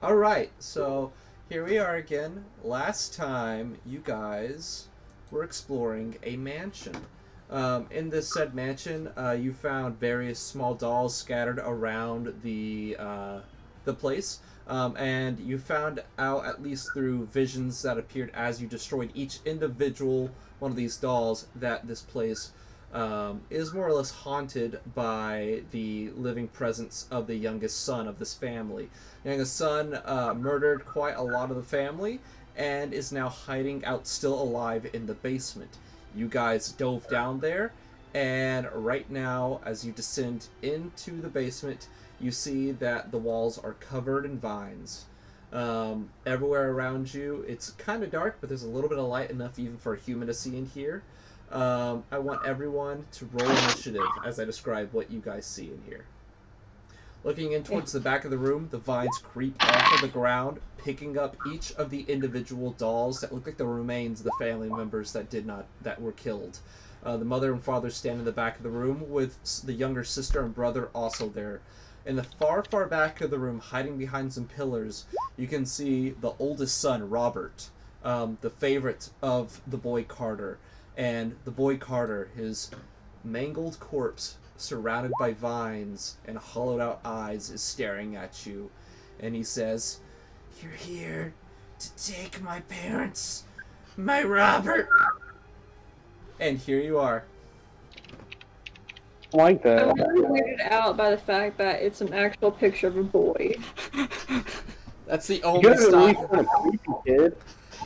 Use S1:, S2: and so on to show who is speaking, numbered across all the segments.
S1: Alright, so here we are again. Last time, you guys were exploring a mansion. In this said mansion, you found various small dolls scattered around the place, and you found out, at least through visions that appeared as you destroyed each individual one of these dolls, that this place is more or less haunted by the living presence of the youngest son of this family. The youngest son murdered quite a lot of the family and is now hiding out still alive in the basement. You guys dove down there, and right now, as you descend into the basement, you see that the walls are covered in vines. Everywhere around you, it's kind of dark, but there's a little bit of light enough even for a human to see in here. I want everyone to roll initiative as I describe what you guys see in here. Looking in towards the back of the room, the vines creep off of the ground, picking up each of the individual dolls that look like the remains of the family members that were killed. The mother and father stand in the back of the room with the younger sister and brother also there. In the far, far back of the room, hiding behind some pillars, you can see the oldest son, Robert, the favorite of the boy Carter. And the boy Carter, his mangled corpse surrounded by vines and hollowed out eyes, is staring at you. And he says, "You're here to take my parents, my Robert." And here you are.
S2: I like
S3: I'm
S2: that.
S3: really weirded out by the fact that it's an actual picture of a boy.
S1: That's the
S2: You
S1: only
S2: could have at least
S1: stop.
S2: done a creepy kid.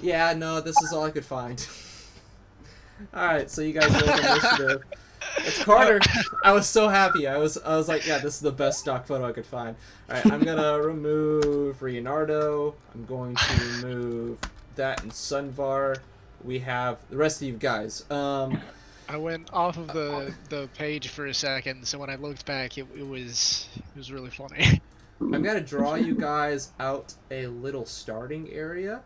S1: Yeah, no, this is all I could find. Alright, so you guys rolled initiative. It's Carter. I was so happy. I was like, yeah, this is the best stock photo I could find. Alright, I'm gonna remove Leonardo. I'm going to remove that and Sunvar. We have the rest of you guys.
S4: I went off of the page for a second, so when I looked back, it was really funny.
S1: I'm gonna draw you guys out a little starting area.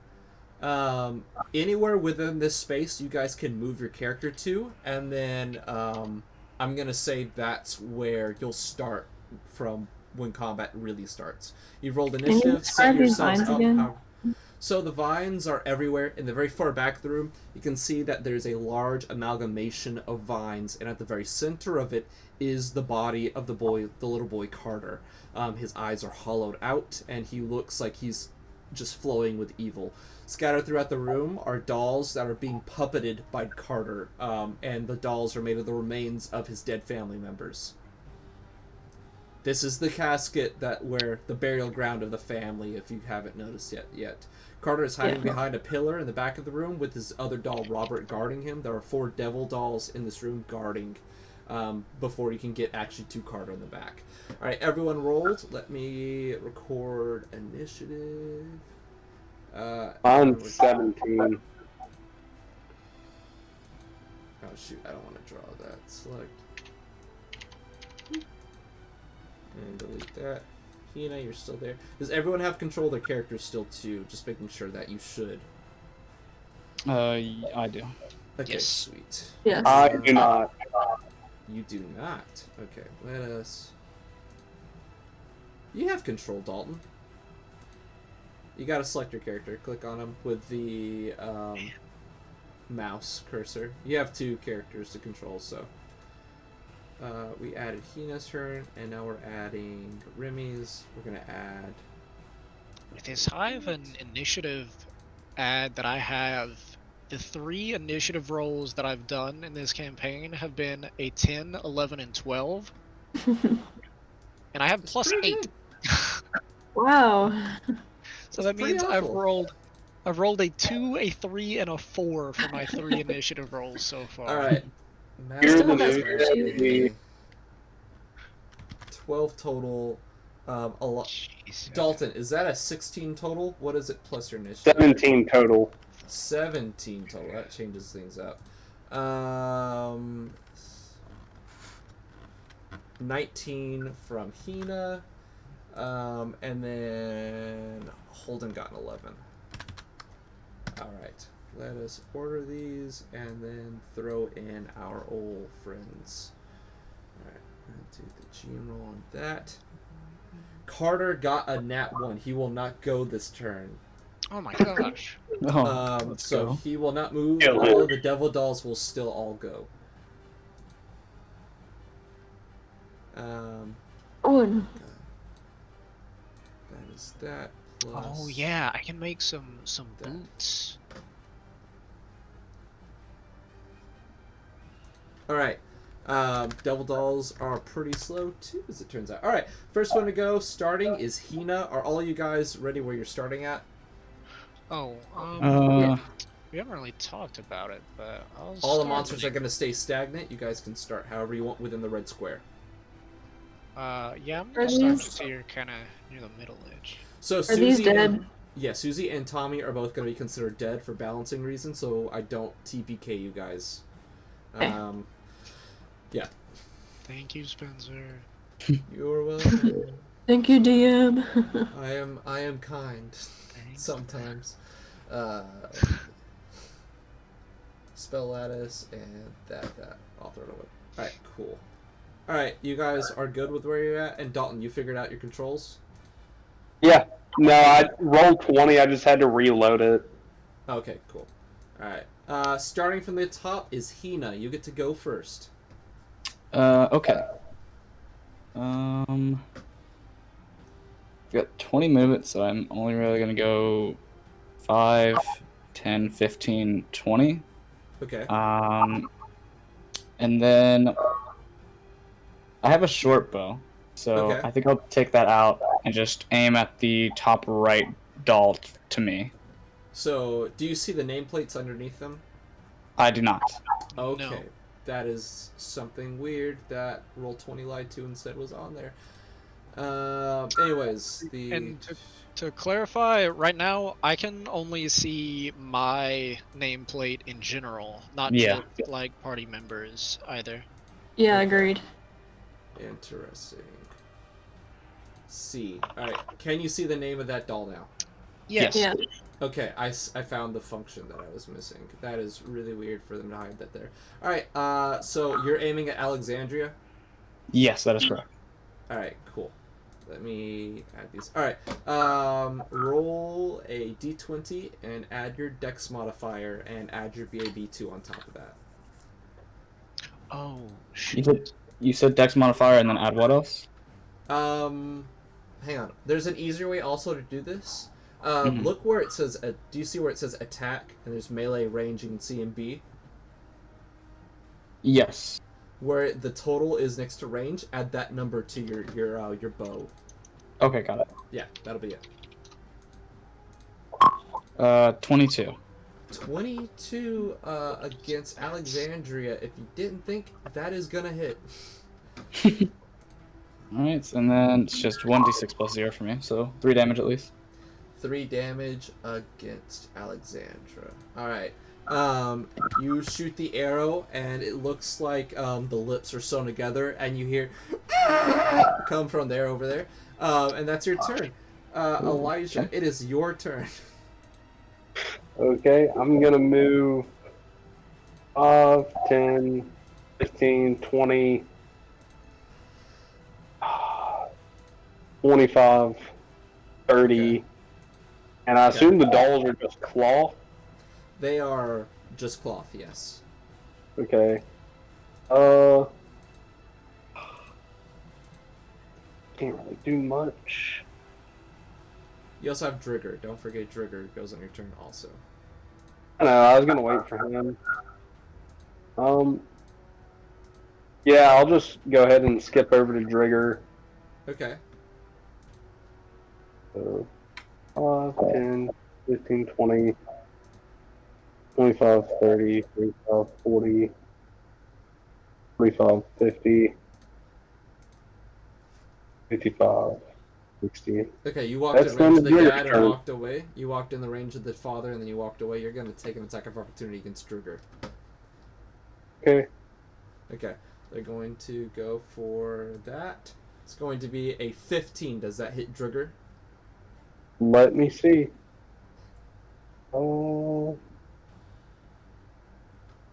S1: Anywhere within this space you guys can move your character to, and then I'm gonna say that's where you'll start from when combat really starts. You've rolled
S3: Can you
S1: initiative, set
S3: describe these
S1: yourselves
S3: vines
S1: up.
S3: again?
S1: So the vines are everywhere. In the very far back of the room, you can see that there's a large amalgamation of vines, and at the very center of it is the body of the little boy Carter. His eyes are hollowed out, and he looks like he's just flowing with evil. Scattered throughout the room are dolls that are being puppeted by Carter, and the dolls are made of the remains of his dead family members. This is the casket where the burial ground of the family, if you haven't noticed yet. Carter is hiding behind a pillar in the back of the room with his other doll, Robert, guarding him. There are 4 devil dolls in this room guarding before you can get actually to Carter in the back. Alright, everyone rolled. Let me record initiative.
S2: Mine's 17.
S1: Oh shoot, I don't want to draw that. Select. And delete that. Hina, you're still there. Does everyone have control of their characters still too? Just making sure that you should.
S5: I do.
S1: Okay,
S4: Yes.
S1: sweet.
S3: Yes.
S2: I do not.
S1: You do not. Okay, let us. You have control, Dalton. You gotta select your character. Click on him with the mouse cursor. You have 2 characters to control, so. We added Hina's turn, and now we're adding Remy's. We're gonna add.
S4: With this high of an initiative add that I have, the 3 initiative rolls that I've done in this campaign have been a 10, 11, and 12. And I have plus 8.
S3: Wow.
S4: So
S1: That's
S4: that means
S1: pretty
S4: I've
S1: awful.
S4: rolled a 2, a 3, and a 4 for my 3 initiative rolls so far.
S1: Alright.
S2: Here's
S3: Still,
S2: the
S3: that's
S2: new
S3: pretty
S2: strategy.
S1: 12 total. A lot.
S4: Jeez.
S1: Dalton, is that a 16 total? What is it plus your initiative?
S2: 17 total.
S1: 17 total. That changes things up. 19 from Hina. And then Holden got an 11. Alright. Let us order these and then throw in our old friends. Alright. Do the GM roll on that. Carter got a nat 1. He will not go this turn.
S4: Oh my gosh.
S5: Oh, let's
S1: So
S5: go.
S1: he will not move.
S2: Kill him.
S1: All of the devil dolls will still all go.
S3: Oh,
S1: That is that. Plus
S4: Oh yeah, I can make some
S1: that.
S4: boots.
S1: All right. Devil dolls are pretty slow too, as it turns out. All right. First one to go, starting is Hina. Are all you guys ready where you're starting at?
S4: Oh,
S5: Uh,
S4: we haven't really talked about it, but I'll
S1: All the
S4: start
S1: monsters
S4: with-
S1: are going to stay stagnant. You guys can start however you want within the red square.
S4: Yeah, I'm
S3: Are
S4: gonna start
S3: these-
S4: just here, kind of near the middle edge.
S1: So
S3: are
S1: Susie
S3: these dead?
S1: and Susie and Tommy are both going to be considered dead for balancing reasons, so I don't TPK you guys.
S3: Okay.
S4: Thank you, Spencer.
S1: You're welcome.
S3: Thank you, DM.
S1: I am kind.
S4: Thanks.
S1: Sometimes. Spell lattice and that. I'll throw it away. Alright, cool. Alright, you guys are good with where you're at? And Dalton, you figured out your controls?
S2: Yeah. No, I rolled 20. I just had to reload it.
S1: Okay, cool. Alright. Starting from the top is Hina. You get to go first.
S5: okay. I've got 20 movements, so I'm only really gonna go 5, 10, 15, 20.
S1: Okay.
S5: And then I have a short bow, so
S1: Okay.
S5: I think I'll take that out and just aim at the top right doll to me.
S1: So, do you see the nameplates underneath them?
S5: I do not.
S1: Okay.
S4: No.
S1: That is something weird that Roll20 lied to and said was on there. Anyways, the...
S4: And to clarify, right now I can only see my nameplate in general, not
S5: Yeah.
S4: just like party members either.
S3: Yeah,
S1: Okay.
S3: agreed.
S1: Interesting. C. Alright, can you see the name of that doll now?
S4: Yes.
S3: Yeah.
S1: Okay, I found the function that I was missing. That is really weird for them to hide that there. Alright, so you're aiming at Alexandria?
S5: Yes, that is correct.
S1: Alright, cool. Let me add these. Alright, roll a d20 and add your dex modifier and add your BAB2 on top of that.
S4: Oh
S5: You
S4: shit.
S5: said dex modifier and then add what else?
S1: Hang on. There's an easier way also to do this.
S5: Mhm.
S1: Look where it says, do you see where it says attack and there's melee, range, you can C and B?
S5: Yes.
S1: Where the total is next to range, add that number to your bow.
S5: Okay, got it.
S1: Yeah, that'll be it.
S5: 22.
S1: 22 against Alexandria. If you didn't think, that is gonna hit.
S5: Alright, and then it's just 1d6 plus 0 for me, so 3 damage at least.
S1: 3 damage against Alexandra. Alright. You shoot the arrow, and it looks like the lips are sewn together, and you hear come from there over there. And that's your turn. Elijah, it is your turn.
S2: Okay, I'm gonna move 5, 10, 15, 20, 25, 30.
S1: Okay.
S2: And I assume the dolls are just cloth.
S1: They are just cloth, yes.
S2: Okay. Can't really do much.
S1: You also have Drigger. Don't forget Drigger goes on your turn also.
S2: I know, I was gonna wait for him. Yeah, I'll just go ahead and skip over to Drigger.
S1: Okay.
S2: So, 5, 10, 15, 20, 25, 30, 35, 40, 45, 50, 55, 60.
S1: Okay, you walked
S2: That's
S1: in range of the
S2: then Drigger's
S1: dad and
S2: turn.
S1: walked away. You walked in the range of the father and then you walked away. You're going to take an attack of opportunity against Drigger.
S2: Okay.
S1: Okay, they're going to go for that. It's going to be a 15. Does that hit Drigger?
S2: Let me see. Oh.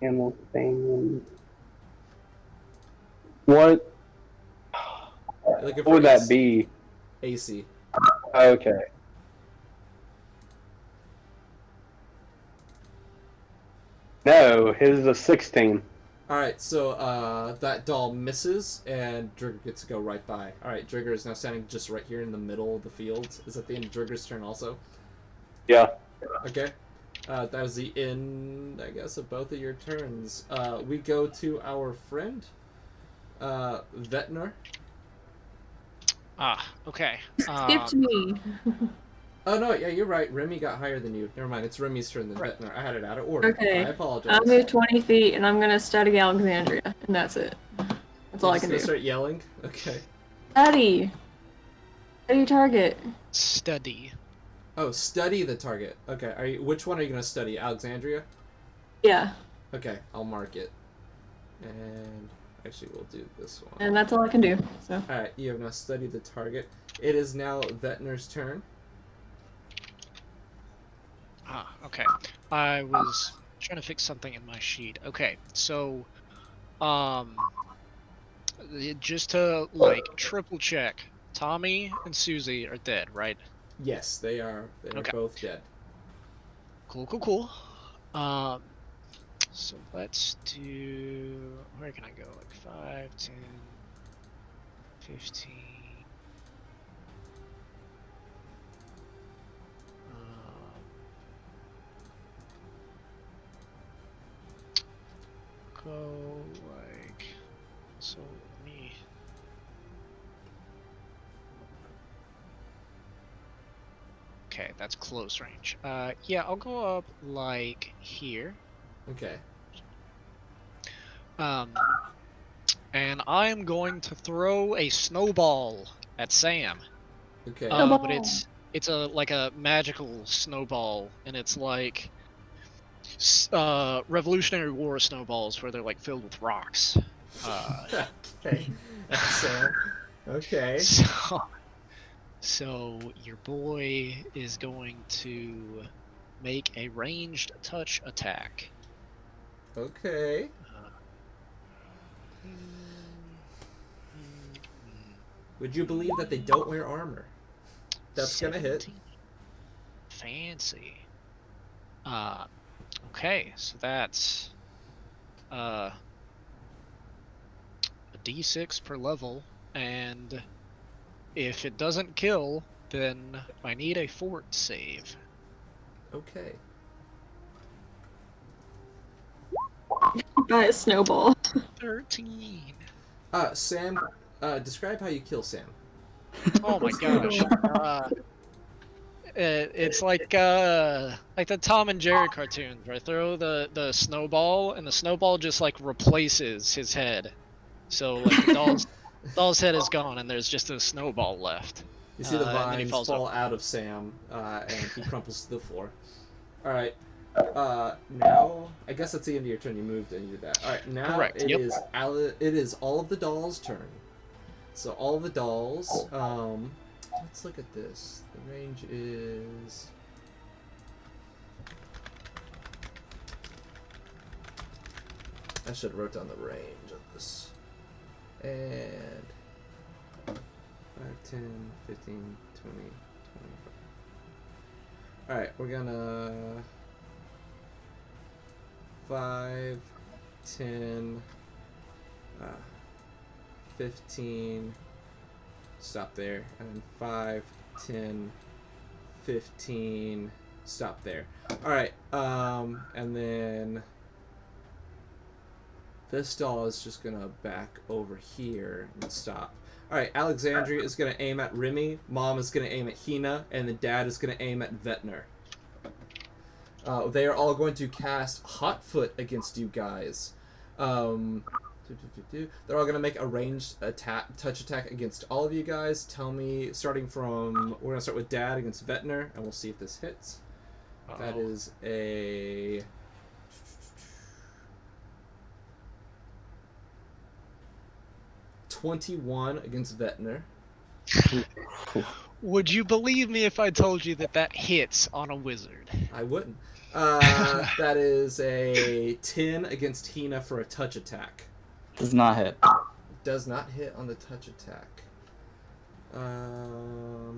S2: Animal thing. What
S1: You're looking
S2: would that
S1: AC
S2: be?
S1: AC.
S2: Okay. No, his is a 16.
S1: Alright, so that doll misses, and Drigger gets to go right by. Alright, Drigger is now standing just right here in the middle of the field. Is that the end of Drigger's turn also?
S2: Yeah.
S1: Okay. That was the end, I guess, of both of your turns. We go to our friend, Vetner.
S4: Okay.
S3: Skipped me.
S1: Oh, no, yeah, you're right. Remy got higher than you. Never mind, it's Remy's turn then
S4: Right.
S1: Vetner. I had it out of order.
S3: Okay.
S1: I apologize.
S3: I'll move 20 feet and I'm gonna study Alexandria, and that's it. That's all
S1: You're
S3: I
S1: just
S3: can
S1: gonna
S3: do.
S1: start yelling? Okay.
S3: Study! Study target.
S4: Study.
S1: Oh, study the target. Okay, which one are you gonna study? Alexandria?
S3: Yeah.
S1: Okay, I'll mark it. And actually, we'll do this one.
S3: And that's all I can do, so.
S1: Alright, you have now studied the target. It is now Vetner's turn.
S4: Okay. I was trying to fix something in my sheet. Okay, so, just to, like, triple check, Tommy and Susie are dead, right?
S1: Yes, they are. They are
S4: Okay.
S1: both dead.
S4: Cool. So let's do, where can I go? Like 5, 10, 15. Go like, so me. Okay, that's close range. Yeah, I'll go up like here.
S1: Okay.
S4: And I'm going to throw a snowball at Sam.
S1: Okay.
S4: But it's a like a magical snowball, and it's like Revolutionary War snowballs where they're like filled with rocks.
S1: Okay. So, okay.
S4: So your boy is going to make a ranged touch attack.
S1: Okay. Would you believe that they don't wear armor? That's gonna hit.
S4: 17. Fancy. Okay, so that's a d6 per level, and if it doesn't kill, then I need a fort save.
S1: Okay.
S3: Got a snowball.
S4: 13.
S1: Sam, describe how you kill Sam.
S4: Oh my gosh. It's like the Tom and Jerry cartoons where I throw the snowball and the snowball just like replaces his head. So like the doll's head is gone and there's just a snowball left.
S1: You see the
S4: And then he
S1: vines
S4: falls
S1: fall
S4: over.
S1: out of Sam, and he crumples to the floor. Alright. Now, I guess that's the end of your turn. You moved and you did that. Alright, now
S4: Correct,
S1: it
S4: yep.
S1: is all of the dolls' turn. So all of the dolls, let's look at this. The range is... I should have wrote down the range of this. And 5, 10, 15, 20, 25. Alright, we're gonna 5, 10, 15, stop there, and then 5, 10, 15, stop there. Alright, and then this doll is just gonna back over here and stop. Alright, Alexandria is gonna aim at Remy, Mom is gonna aim at Hina, and the dad is gonna aim at Vetner. They are all going to cast Hot Foot against you guys. They're all going to make a ranged touch attack against all of you guys. Tell me, starting from, we're going to start with Dad against Vetner, and we'll see if this hits. That is a 21 against Vetner.
S4: Would you believe me if I told you that hits on a wizard?
S1: I wouldn't. That is a 10 against Hina for a touch attack.
S5: Does not hit.
S1: Does not hit on the touch attack. Now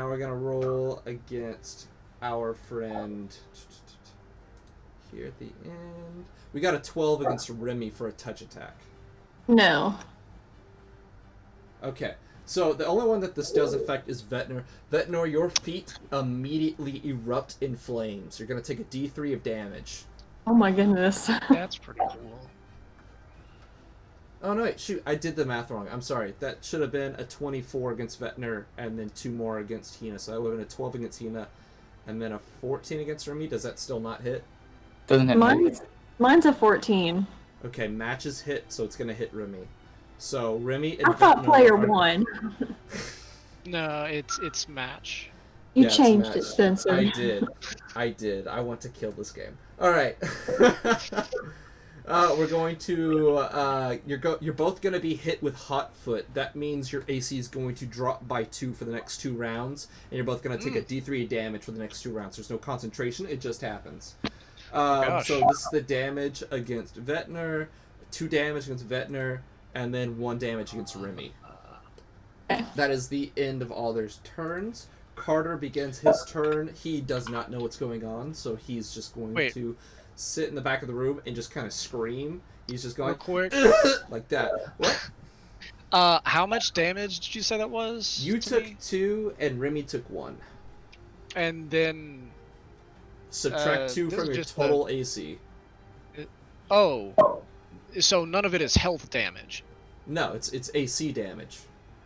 S1: we're gonna roll against our friend here at the end. We got a 12 against Remy for a touch attack.
S3: No.
S1: Okay, so the only one that this does affect is Vetnor. Vetnor, your feet immediately erupt in flames. You're gonna take a D3 of damage.
S3: Oh my goodness.
S4: That's pretty cool.
S1: Oh no, wait, shoot, I did the math wrong. I'm sorry. That should have been a 24 against Vetnor, and then 2 more against Hina. So that would have been a 12 against Hina, and then a 14 against Remy. Does that still not hit?
S5: Doesn't hit me.
S3: Mine's a 14.
S1: Okay, matches hit, so it's gonna hit Remy. So Remy and
S3: I thought
S1: Vetnor
S3: player
S1: are...
S3: 1.
S4: No, it's match.
S3: You
S1: Yeah, it's
S3: changed it,
S1: match.
S3: Spencer.
S1: I did. I want to kill this game. All right. We're going to. You're both going to be hit with hot foot. That means your AC is going to drop by 2 for the next 2 rounds, and you're both going to take a D3 damage for the next 2 rounds. There's no concentration. It just happens. So this is the damage against Vetnor, 2 damage against Vetnor, and then 1 damage against Remy.
S3: Okay.
S1: That is the end of all their turns. Carter begins his turn. He does not know what's going on, so he's just going to sit in the back of the room and just kind of scream. He's just going
S4: Real quick.
S1: like that. What?
S4: How much damage did you say that was?
S1: You
S4: to
S1: took
S4: me?
S1: 2 and Remy took 1.
S4: And then
S1: Subtract 2
S4: this
S1: from
S4: is
S1: your
S4: just
S1: total AC.
S4: Oh, so none of it is health damage.
S1: No, it's AC damage.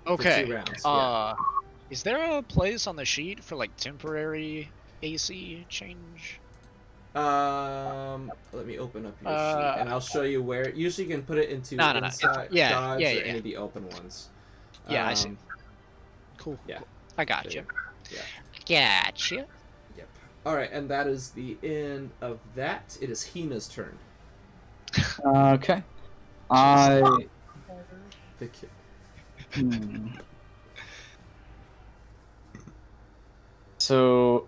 S4: Okay.
S1: For 2 rounds.
S4: Is there a place on the sheet for like temporary AC change?
S1: Let me open up your sheet and I'll show you where. Usually you can put it into inside dodge or any of the open ones.
S4: Yeah, I see. Cool.
S1: Yeah.
S4: Cool. I got you.
S1: Yeah.
S4: Gotcha.
S1: Yep. All right, and that is the end of that. It is Hina's turn.
S5: Okay. I.
S1: The kid.
S5: So.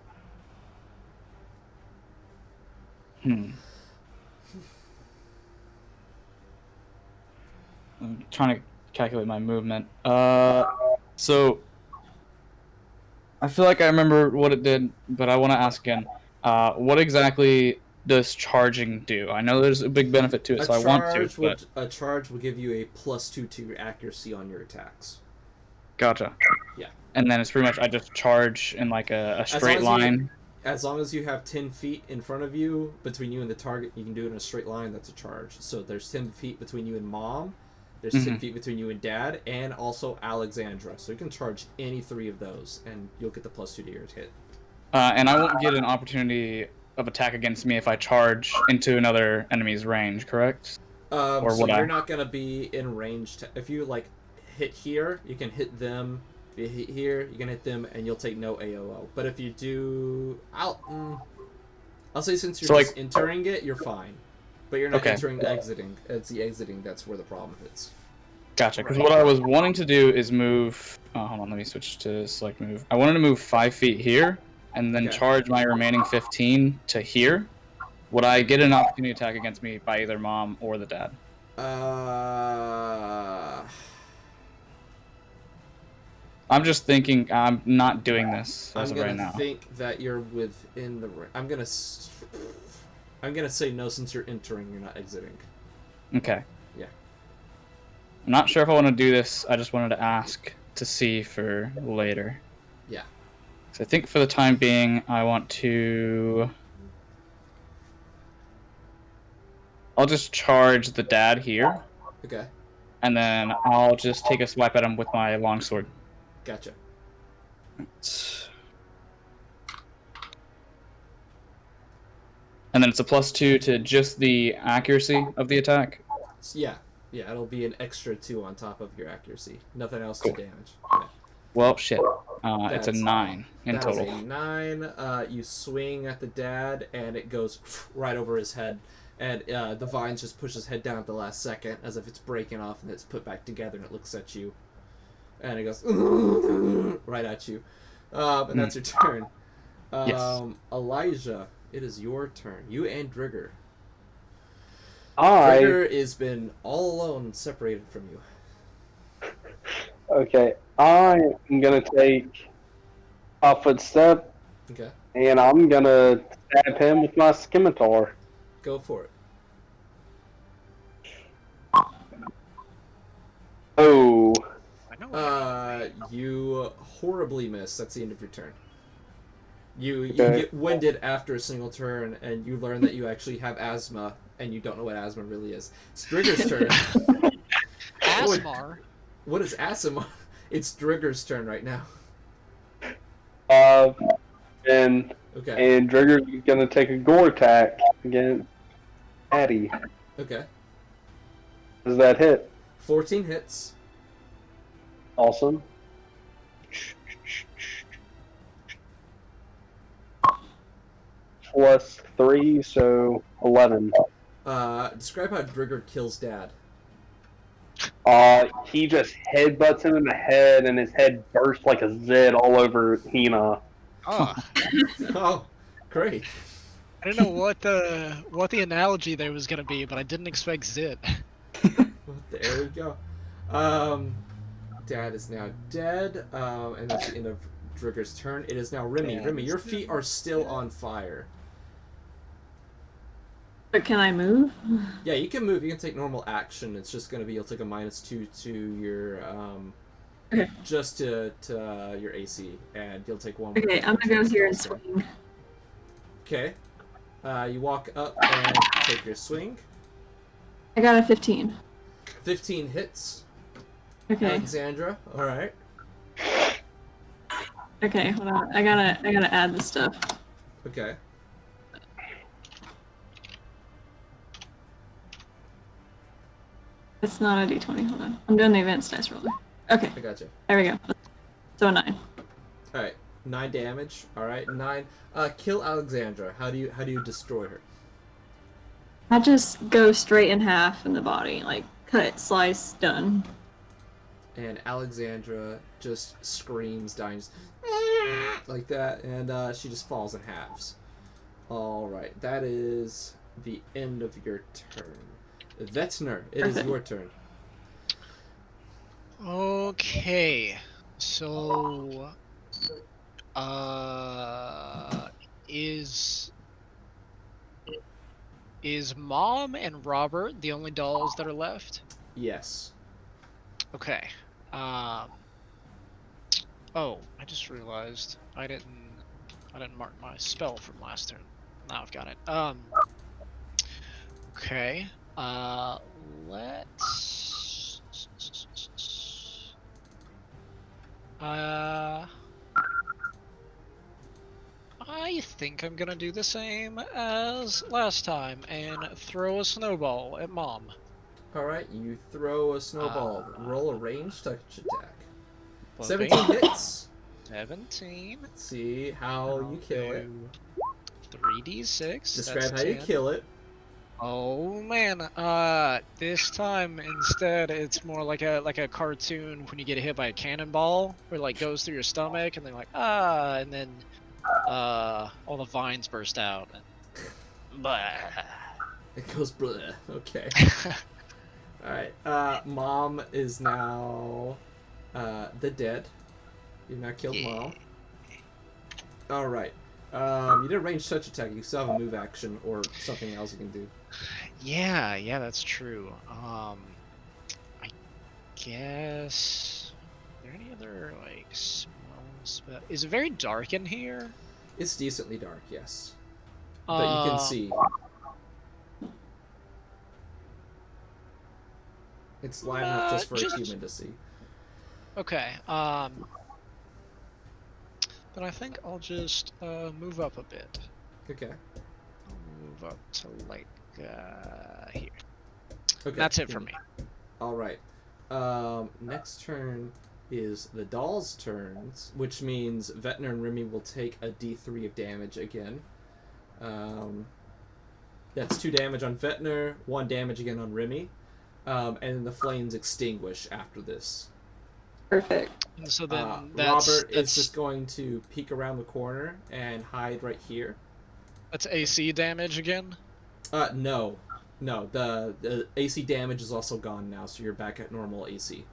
S5: I'm trying to calculate my movement. So. I feel like I remember what it did, but I want to ask again. What exactly does charging do? I know there's a big benefit to it, so I want to. But...
S1: A charge will give you a +2 to your accuracy on your attacks.
S5: Gotcha.
S1: Yeah.
S5: And then it's pretty much I just charge in like a straight line.
S1: As long as you have 10 feet in front of you, between you and the target, you can do it in a straight line. That's a charge. So there's 10 feet between you and Mom. There's 10 feet between you and Dad, and also Alexandra. So you can charge any 3 of those, and you'll get the +2 to your hit.
S5: And I won't get an opportunity of attack against me if I charge into another enemy's range, correct?
S1: So you're not going to be in range. If you, like, hit here, you can hit them. If you hit here, you can hit them, and you'll take no AOO. But if you do... I'll say since you're just entering it, you're fine. But you're not entering exiting. It's the exiting that's where the problem is.
S5: Gotcha. Because what I was wanting to do is move... Oh, hold on, let me switch to select move. I wanted to move 5 feet here, and then charge my remaining 15 to here. Would I get an opportunity attack against me by either Mom or the Dad? I'm just thinking I'm not doing this as of right now.
S1: I'm gonna think that you're within the... I'm gonna say no since you're entering, you're not exiting.
S5: Okay.
S1: Yeah.
S5: I'm not sure if I want to do this. I just wanted to ask to see for later.
S1: Yeah.
S5: So I think for the time being, I want to... I'll just charge the Dad here.
S1: Okay.
S5: And then I'll just take a swipe at him with my longsword.
S1: Gotcha.
S5: And then it's a +2 to just the accuracy of the attack?
S1: Yeah, it'll be an extra 2 on top of your accuracy. Nothing else
S5: Cool.
S1: to damage. Yeah.
S5: Well, shit. It's a 9 in total.
S1: That's a 9. You swing at the Dad, and it goes right over his head. And the vines just push his head down at the last second, as if it's breaking off, and it's put back together, and it looks at you. And it goes right at you. And that's your turn.
S5: Yes.
S1: Elijah, it is your turn. You and Drigger.
S2: I
S1: Drigger has been all alone, separated from you.
S2: Okay. I am gonna take a footstep,
S1: Okay,
S2: and I'm gonna stab him with my scimitar.
S1: go for it.
S2: Oh,
S4: I know what I
S1: You horribly miss. That's the end of your turn. You
S2: okay.
S1: get winded after a single turn, and you learn that you actually have asthma, and you don't know what asthma really is. It's Drigger's turn. What,
S4: Asmar.
S1: what is asthma? It's Drigger's turn right now.
S2: Uh, and
S1: Okay,
S2: and Drigger's gonna take a gore attack against Addy.
S1: okay.
S2: Does that hit?
S1: 14 hits.
S2: Awesome. Plus 3, so 11.
S1: Describe how Drigger kills Dad.
S2: He just headbutts him in the head, and his head bursts like a zit all over Hina.
S4: Oh,
S1: Oh, great.
S4: I didn't know what the analogy there was gonna be, but I didn't expect zit.
S1: There we go. Dad is now dead, and that's the end of Drigger's turn. It is now Remy.
S4: Dad
S1: Remy,
S4: is
S1: your feet
S4: dead.
S1: are still on fire.
S3: But can I move?
S1: Yeah, you can move. You can take normal action. It's just gonna be you'll take a -2 to your
S3: Okay.
S1: just to your AC, and you'll take one.
S3: Okay, I'm gonna go here and
S1: Okay.
S3: swing.
S1: Okay. You walk up and take your swing.
S3: I got a 15.
S1: 15 hits.
S3: Okay.
S1: Alexandra. All right.
S3: Okay, hold on. I gotta add the stuff.
S1: Okay.
S3: It's not a d20. Hold on. I'm doing the advanced dice roller. Okay,
S1: I gotcha.
S3: there we go. So a 9.
S1: All right. 9 damage. All right. 9. Kill Alexandra. How do you destroy her?
S3: I just go straight in half in the body, like cut, slice, done.
S1: And Alexandra just screams, dying, just like that, and she just falls in halves. All right. That is the end of your turn. Vetner, it is your turn.
S4: Okay, so is Mom and Robert the only dolls that are left?
S1: Yes.
S4: Okay. Um. Oh, I just realized I didn't mark my spell from last turn. Now I've got it. Okay. Let's. I think I'm gonna do the same as last time and throw a snowball at Mom.
S1: All right. You throw a snowball. Roll a ranged touch attack.
S4: Flipping.
S1: 17 hits.
S4: 17.
S1: Let's see how you kill it.
S4: 3d6.
S1: Describe
S4: that's
S1: how you
S4: 10.
S1: kill it.
S4: Oh man, this time instead it's more like a cartoon when you get hit by a cannonball, where it like goes through your stomach and then like and then all the vines burst out. And, blah.
S1: It goes bleh. Okay. All right. Mom is now the dead. You've now killed Mom. All right. You did a ranged touch attack. You still have a move action or something else you can do.
S4: Yeah, that's true. I guess. Are there any other like small spell? Is it very dark in here?
S1: It's decently dark, yes, but you can see. It's light enough just for a human to see.
S4: Okay. Then I think I'll just move up a bit.
S1: Okay.
S4: I'll move up to like here.
S1: Okay.
S4: That's it for me.
S1: All right. Next turn is the doll's turns, which means Vetner and Remy will take a D3 of damage again. That's 2 damage on Vetner, 1 damage again on Remy, and then the flames extinguish after this.
S3: Perfect.
S4: And so then
S1: Robert is just going to peek around the corner and hide right here.
S4: that's AC damage again.
S1: No. The AC damage is also gone now, so you're back at normal AC.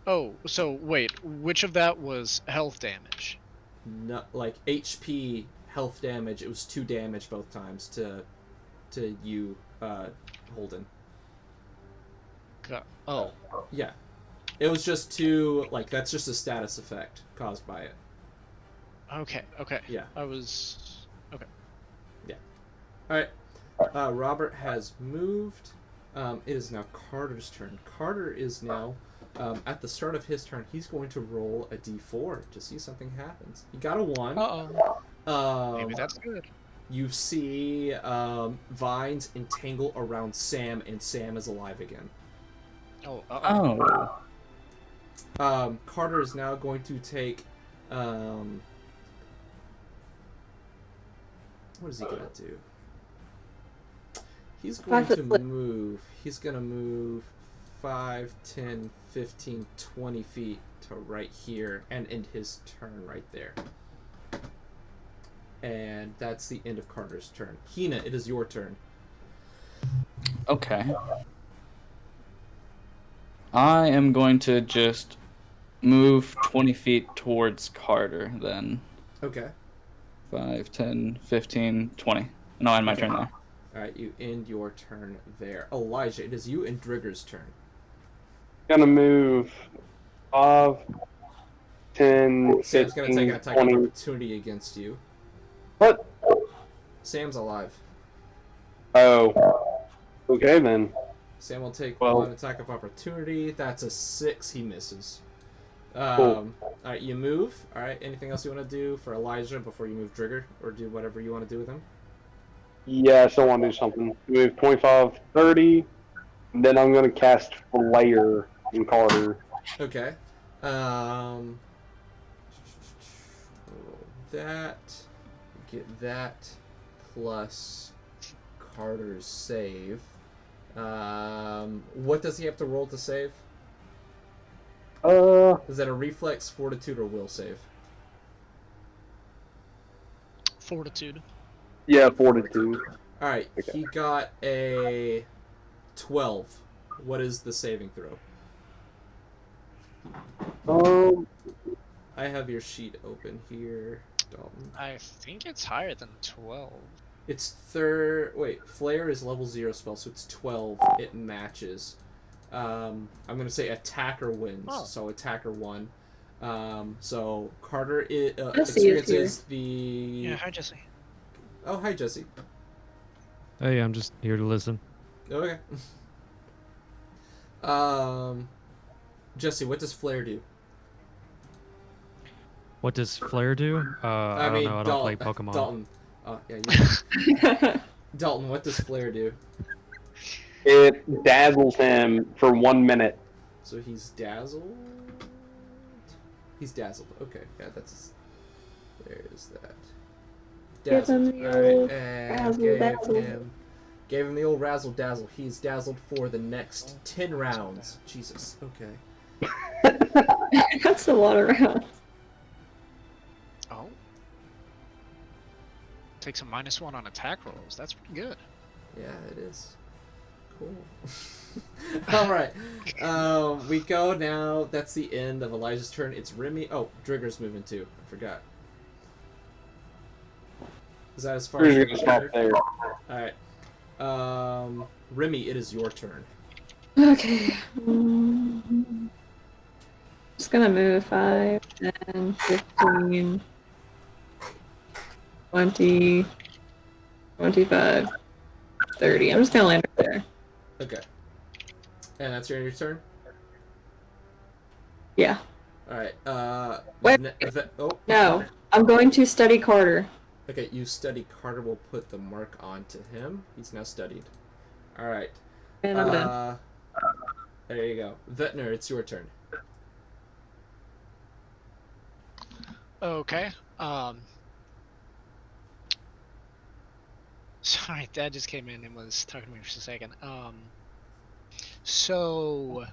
S4: Oh, so wait, which of that was health damage?
S1: No, like HP health damage. It was 2 damage both times to you, Holden.
S4: Oh,
S1: Yeah, it was just 2. Like that's just a status effect caused by it.
S4: okay.
S1: Yeah.
S4: I was okay.
S1: All right. Robert has moved. It is now Carter's turn. Carter is now, at the start of his turn, he's going to roll a d4 to see something happens. He got a 1.
S4: Maybe that's good.
S1: You see vines entangle around Sam, and Sam is alive again.
S5: Oh.
S1: Carter is now going to take... what is he going to do? He's going to move. He's going to move 5, 10, 15, 20 feet to right here and end his turn right there. And that's the end of Carter's turn. Hina, it is your turn.
S5: Okay. I am going to just move 20 feet towards Carter then.
S1: Okay.
S5: 5, 10, 15, 20. No, I end my turn there.
S1: Alright, you end your turn there. Elijah, it is you and Drigger's turn.
S2: Gonna move 5, 10,
S1: Sam's gonna
S2: 15,
S1: take an attack
S2: 20.
S1: of opportunity against you.
S2: What?
S1: Sam's alive.
S2: Oh. Okay then.
S1: Sam will take
S2: Well-
S1: 1 attack of opportunity. That's a 6. He misses.
S2: Cool.
S1: Alright, you move. Alright, anything else you want to do for Elijah before you move Drigger? Or do whatever you want to do with him?
S2: Yeah, I still want to do something. Move 25, 30. And then I'm gonna cast Flare in Carter.
S1: Okay. That. Get that plus Carter's save. What does he have to roll to save? Is that a reflex, fortitude, or will save?
S4: Fortitude.
S2: Yeah, 42.
S1: Alright,
S2: Okay.
S1: he got a 12. What is the saving throw? I have your sheet open here, Dalton.
S4: I think it's higher than 12.
S1: It's wait, Flare is level 0 spell, so it's 12. It matches. I'm gonna say attacker wins,
S4: Oh.
S1: so attacker won. So Carter
S3: Jesse is
S1: experiences the.
S4: Yeah, hi Jesse.
S1: Oh, hi Jesse.
S6: Hey, I'm just here to listen.
S1: Okay. Jesse, what does Flare do?
S6: What does Flare do? I don't know. I don't play Pokemon.
S1: Dalton. Yeah. Dalton, what does Flare do?
S2: It dazzles him for 1 minute.
S1: So he's dazzled. He's dazzled. Okay, yeah, that's. There's that.
S3: Give him
S1: Dazzled.
S3: the
S1: Alright,
S3: old
S1: and
S3: razzle dazzle.
S1: gave him the old razzle dazzle. He's dazzled for the next 10 rounds. Jesus. Okay.
S3: That's a lot of rounds.
S4: Oh. Takes a -1 on attack rolls. That's pretty good.
S1: Yeah, it is. Cool. All right. We go now. That's the end of Elijah's turn. It's Remy. Oh, Drigger's moving too. I forgot. Is that as far as
S2: We're
S1: you
S2: gonna
S1: can
S2: stop
S1: do?
S2: there.
S1: All right. Remy, it is your turn.
S3: Okay. Just gonna move 5, 10, 15, 20, 25, 30. I'm just gonna land right there.
S1: Okay. And that's your turn.
S3: Yeah.
S1: All right.
S3: Wait.
S1: Oh.
S3: No, I'm going to study Carter.
S1: Okay, you study Carter. Will put the mark onto him. He's now studied. All right.
S3: And I'm done.
S1: There you go. Vetner, it's your turn.
S4: Okay. Sorry, Dad just came in and was talking to me for a second. So,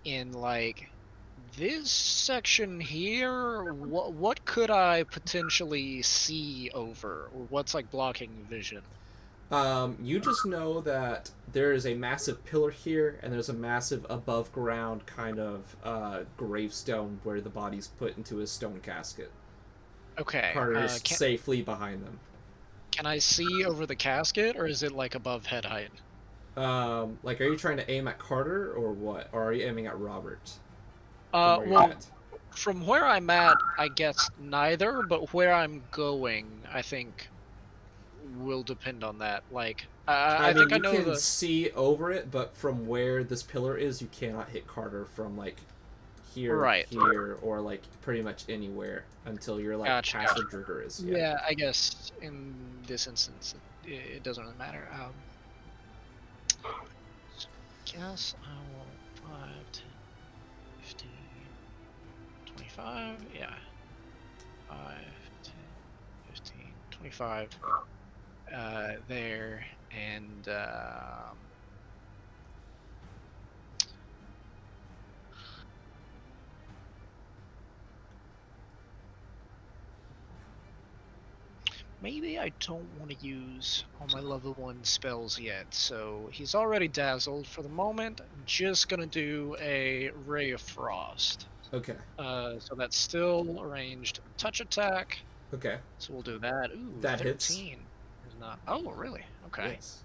S4: in like this section here, what could I potentially see over, or what's like blocking vision?
S1: You just know that there is a massive pillar here, and there's a massive above ground kind of gravestone where the body's put into a stone casket.
S4: Okay.
S1: Carter is safely behind them.
S4: Can I see over the casket, or is it like above head height?
S1: Like, are you trying to aim at Carter or what? Or are you aiming at Robert?
S4: Well, from where I'm at, I guess neither, but where I'm going, I think, will depend on that. Like, I think I know
S1: you can see over it, but from where this pillar is, you cannot hit Carter from, like, here, here, or, like, pretty much anywhere until you're, like, past where Drigger is.
S4: Yeah, I guess in this instance, it doesn't really matter. Guess I will 5, 10, 15, 25, yeah. 5, 10, 15, 25, there, and, maybe I don't want to use all my level 1 spells yet, so he's already dazzled. For the moment, I'm just gonna do a Ray of Frost.
S1: Okay.
S4: So that's still a ranged touch attack.
S1: Okay.
S4: So we'll do that. Ooh,
S1: that
S4: 13
S1: hits.
S4: Is not. Oh, really? Okay.
S1: Yes.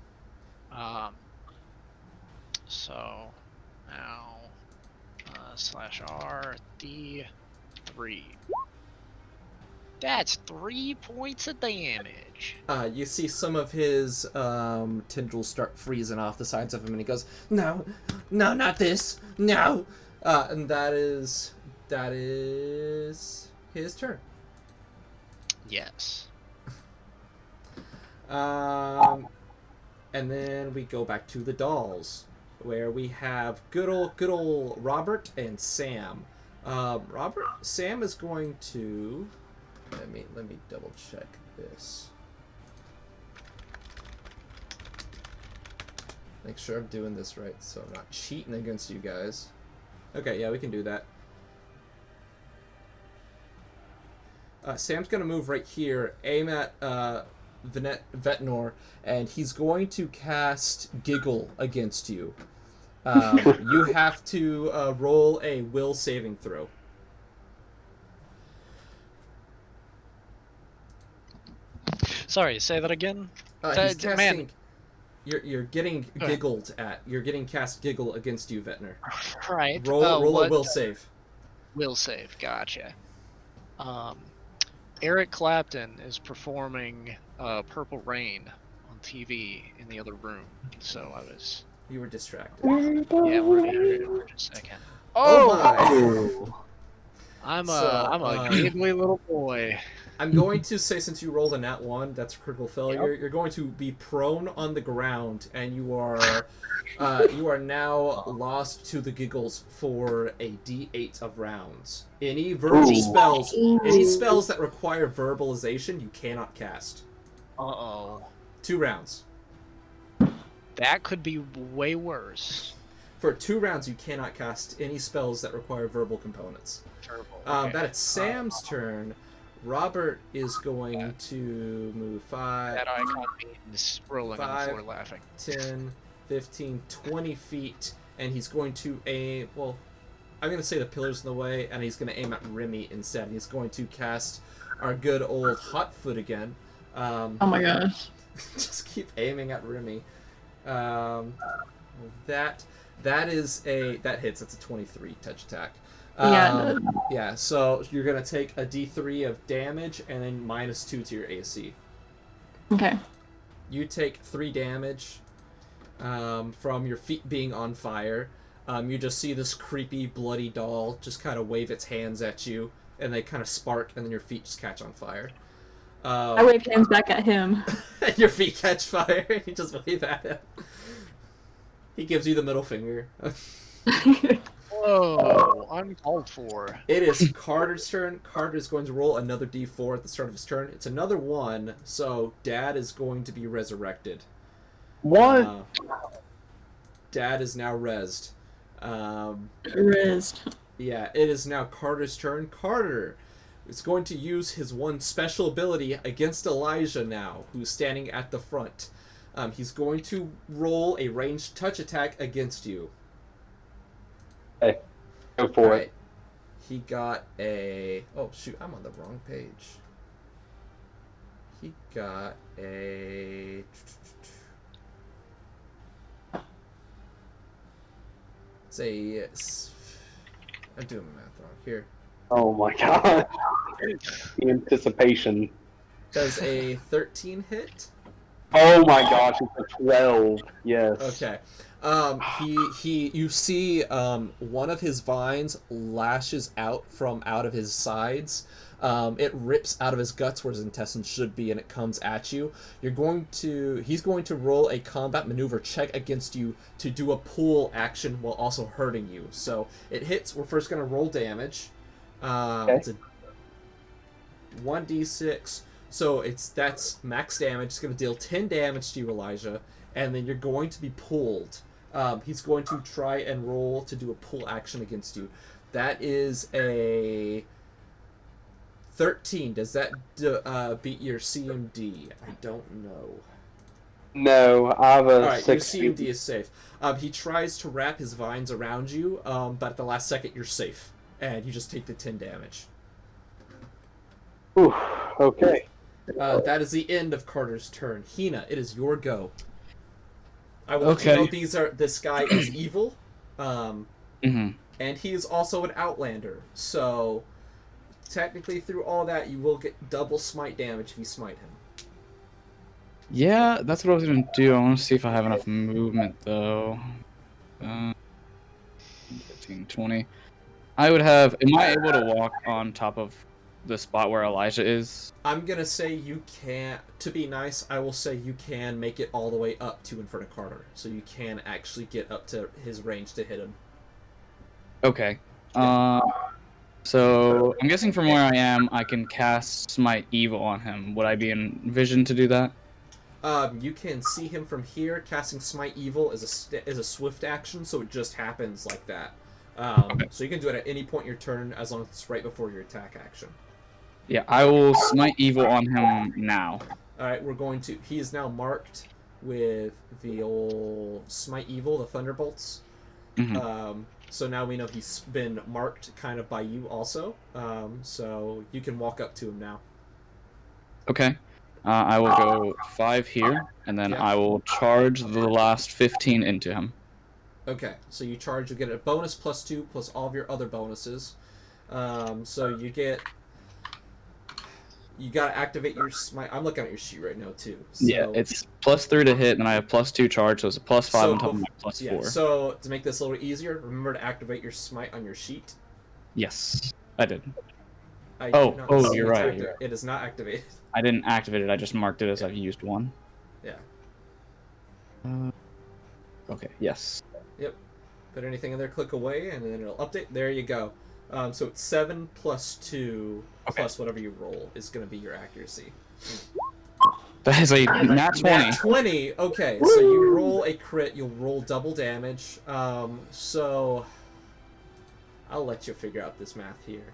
S4: So now /R D3. That's 3 points of damage.
S1: You see some of his tendrils start freezing off the sides of him, and he goes, "No, no, not this, no!" And that is his turn.
S4: Yes.
S1: And then we go back to the dolls, where we have good old Robert and Sam. Sam is going to. Let me double check this. Make sure I'm doing this right, so I'm not cheating against you guys. Okay, yeah, we can do that. Sam's gonna move right here, aim at Vetnor, and he's going to cast Giggle against you. You have to roll a will saving throw.
S4: Sorry, say that again.
S1: He's casting. You're getting giggled at. You're getting cast Giggle against you, Vetner.
S4: Right.
S1: Roll a will save.
S4: Will save. Gotcha. Eric Clapton is performing Purple Rain on TV in the other room, so I was.
S1: You were distracted.
S4: Yeah, we're here for just a second.
S1: Oh!
S4: I'm a giggly little boy.
S1: I'm going to say, since you rolled a nat 1, that's a critical failure. Yep. You're going to be prone on the ground, and you are now lost to the giggles for a D8 of rounds. Any verbal spells, any spells that require verbalization, you cannot cast. 2 rounds.
S4: That could be way worse.
S1: For 2 rounds, you cannot cast any spells that require verbal components. Okay. That it's Sam's turn. Robert is going to move 5.
S4: That icon means rolling
S1: 5,
S4: on the floor laughing.
S1: 10, 15, 20 feet, and he's going to aim. Well, I'm going to say the pillar's in the way, and he's going to aim at Remy instead. He's going to cast our good old Hotfoot again.
S3: Oh my gosh.
S1: Just keep aiming at Remy. That hits. It's a 23 touch attack. Yeah, so you're going to take a d3 of damage and then -2 to your AC.
S3: Okay.
S1: You take 3 damage from your feet being on fire. You just see this creepy, bloody doll just kind of wave its hands at you, and they kind of spark, and then your feet just catch on fire.
S3: I wave hands back at him.
S1: And your feet catch fire, and you just wave at him. He gives you the middle finger.
S4: Whoa, uncalled for.
S1: It is Carter's turn. Carter is going to roll another d4 at the start of his turn. It's another 1, so Dad is going to be resurrected.
S2: What?
S1: Dad is now rezzed.
S3: Rezzed.
S1: Yeah, it is now Carter's turn. Carter is going to use his one special ability against Elijah now, who's standing at the front. He's going to roll a ranged touch attack against you.
S2: Hey, go for it.
S1: He got a... Oh, shoot, I'm on the wrong page. He got a... It's a... I'm doing my math wrong here.
S2: Oh my god. The anticipation.
S1: Does a 13 hit?
S2: Oh my gosh, it's a 12. Yes.
S1: Okay. You see one of his vines lashes out from out of his sides. It rips out of his guts where his intestines should be, and it comes at you. He's going to roll a combat maneuver check against you to do a pull action while also hurting you. So it hits. We're first going to roll damage.
S2: Okay.
S1: It's a 1d6. So that's max damage. It's going to deal 10 damage to you, Elijah, and then you're going to be pulled. He's going to try and roll to do a pull action against you. That is a 13. Does that beat your CMD? I don't know.
S2: No, I have a
S1: Alright,
S2: 6.
S1: your CMD is safe. He tries to wrap his vines around you, but at the last second you're safe. And you just take the 10 damage.
S2: Ooh, okay.
S1: That is the end of Carter's turn. Hina, it is your go. I want you to know this guy is evil, and he is also an outlander. So, technically, through all that, you will get double smite damage if you smite him.
S5: Yeah, that's what I was gonna do. I want to see if I have enough movement though. 15, 20. I would have. Am I able to walk on top of the spot where Elijah is?
S1: I'm gonna say you can't. To be nice, I will say you can make it all the way up to in front of Carter, so you can actually get up to his range to hit him.
S5: Okay. So I'm guessing from where I am, I can cast Smite Evil on him. Would I be envisioned to do that?
S1: You can see him from here. Casting Smite Evil is a swift action, so it just happens like that. So you can do it at any point in your turn, as long as it's right before your attack action.
S5: Yeah, I will Smite Evil on him now.
S1: Alright, we're going to... He is now marked with the old Smite Evil, the Thunderbolts. So now we know he's been marked kind of by you also. So you can walk up to him now.
S5: Okay. I will go 5 here, and then I will charge the last 15 into him.
S1: Okay, so you charge, you get a bonus +2 plus all of your other bonuses. So you get... You gotta activate your smite. I'm looking at your sheet right now too. So,
S5: yeah, it's +3 to hit, and I have +2 charge, so it's a +5 on top of my +4.
S1: Yeah, so to make this a little easier, remember to activate your smite on your sheet.
S5: Yes, I did.
S1: Oh,
S5: you're right.
S1: It is not activated.
S5: I didn't activate it. I just marked it as I've used one.
S1: Yeah.
S5: Okay. Yes.
S1: Yep. Put anything in there, click away, and then it'll update. There you go. So it's 7 plus 2 plus whatever you roll is going to be your accuracy.
S5: That is a nat 20.
S1: Nat 20. Okay, so you roll a crit. You'll roll double damage. So I'll let you figure out this math here.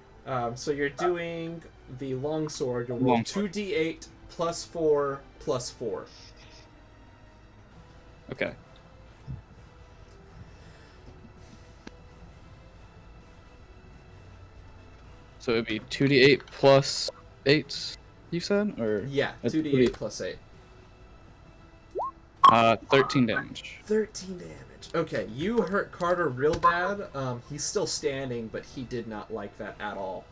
S1: So you're doing the longsword. You'll roll 2d8 plus 4 plus 4.
S5: Okay. So it'd be 2d8 plus 8, you said? Or
S1: yeah, 2d8 plus 8.
S5: 13 damage.
S1: 13 damage. Okay, you hurt Carter real bad. He's still standing, but he did not like that at all.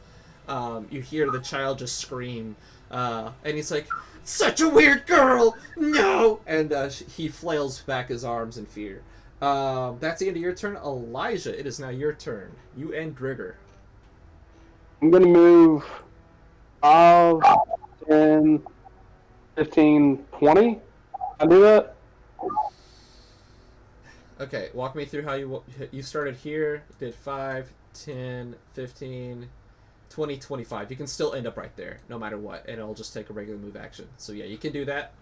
S1: You hear the child just scream, and he's like, "Such a weird girl! No!" And he flails back his arms in fear. That's the end of your turn. Elijah, it is now your turn. You and Grigor.
S2: I'm going to move 5, 10, 15, 20. I do that?
S1: Okay, walk me through how you started here, did 5, 10, 15, 20, 25. You can still end up right there, no matter what, and it'll just take a regular move action. So yeah, you can do that.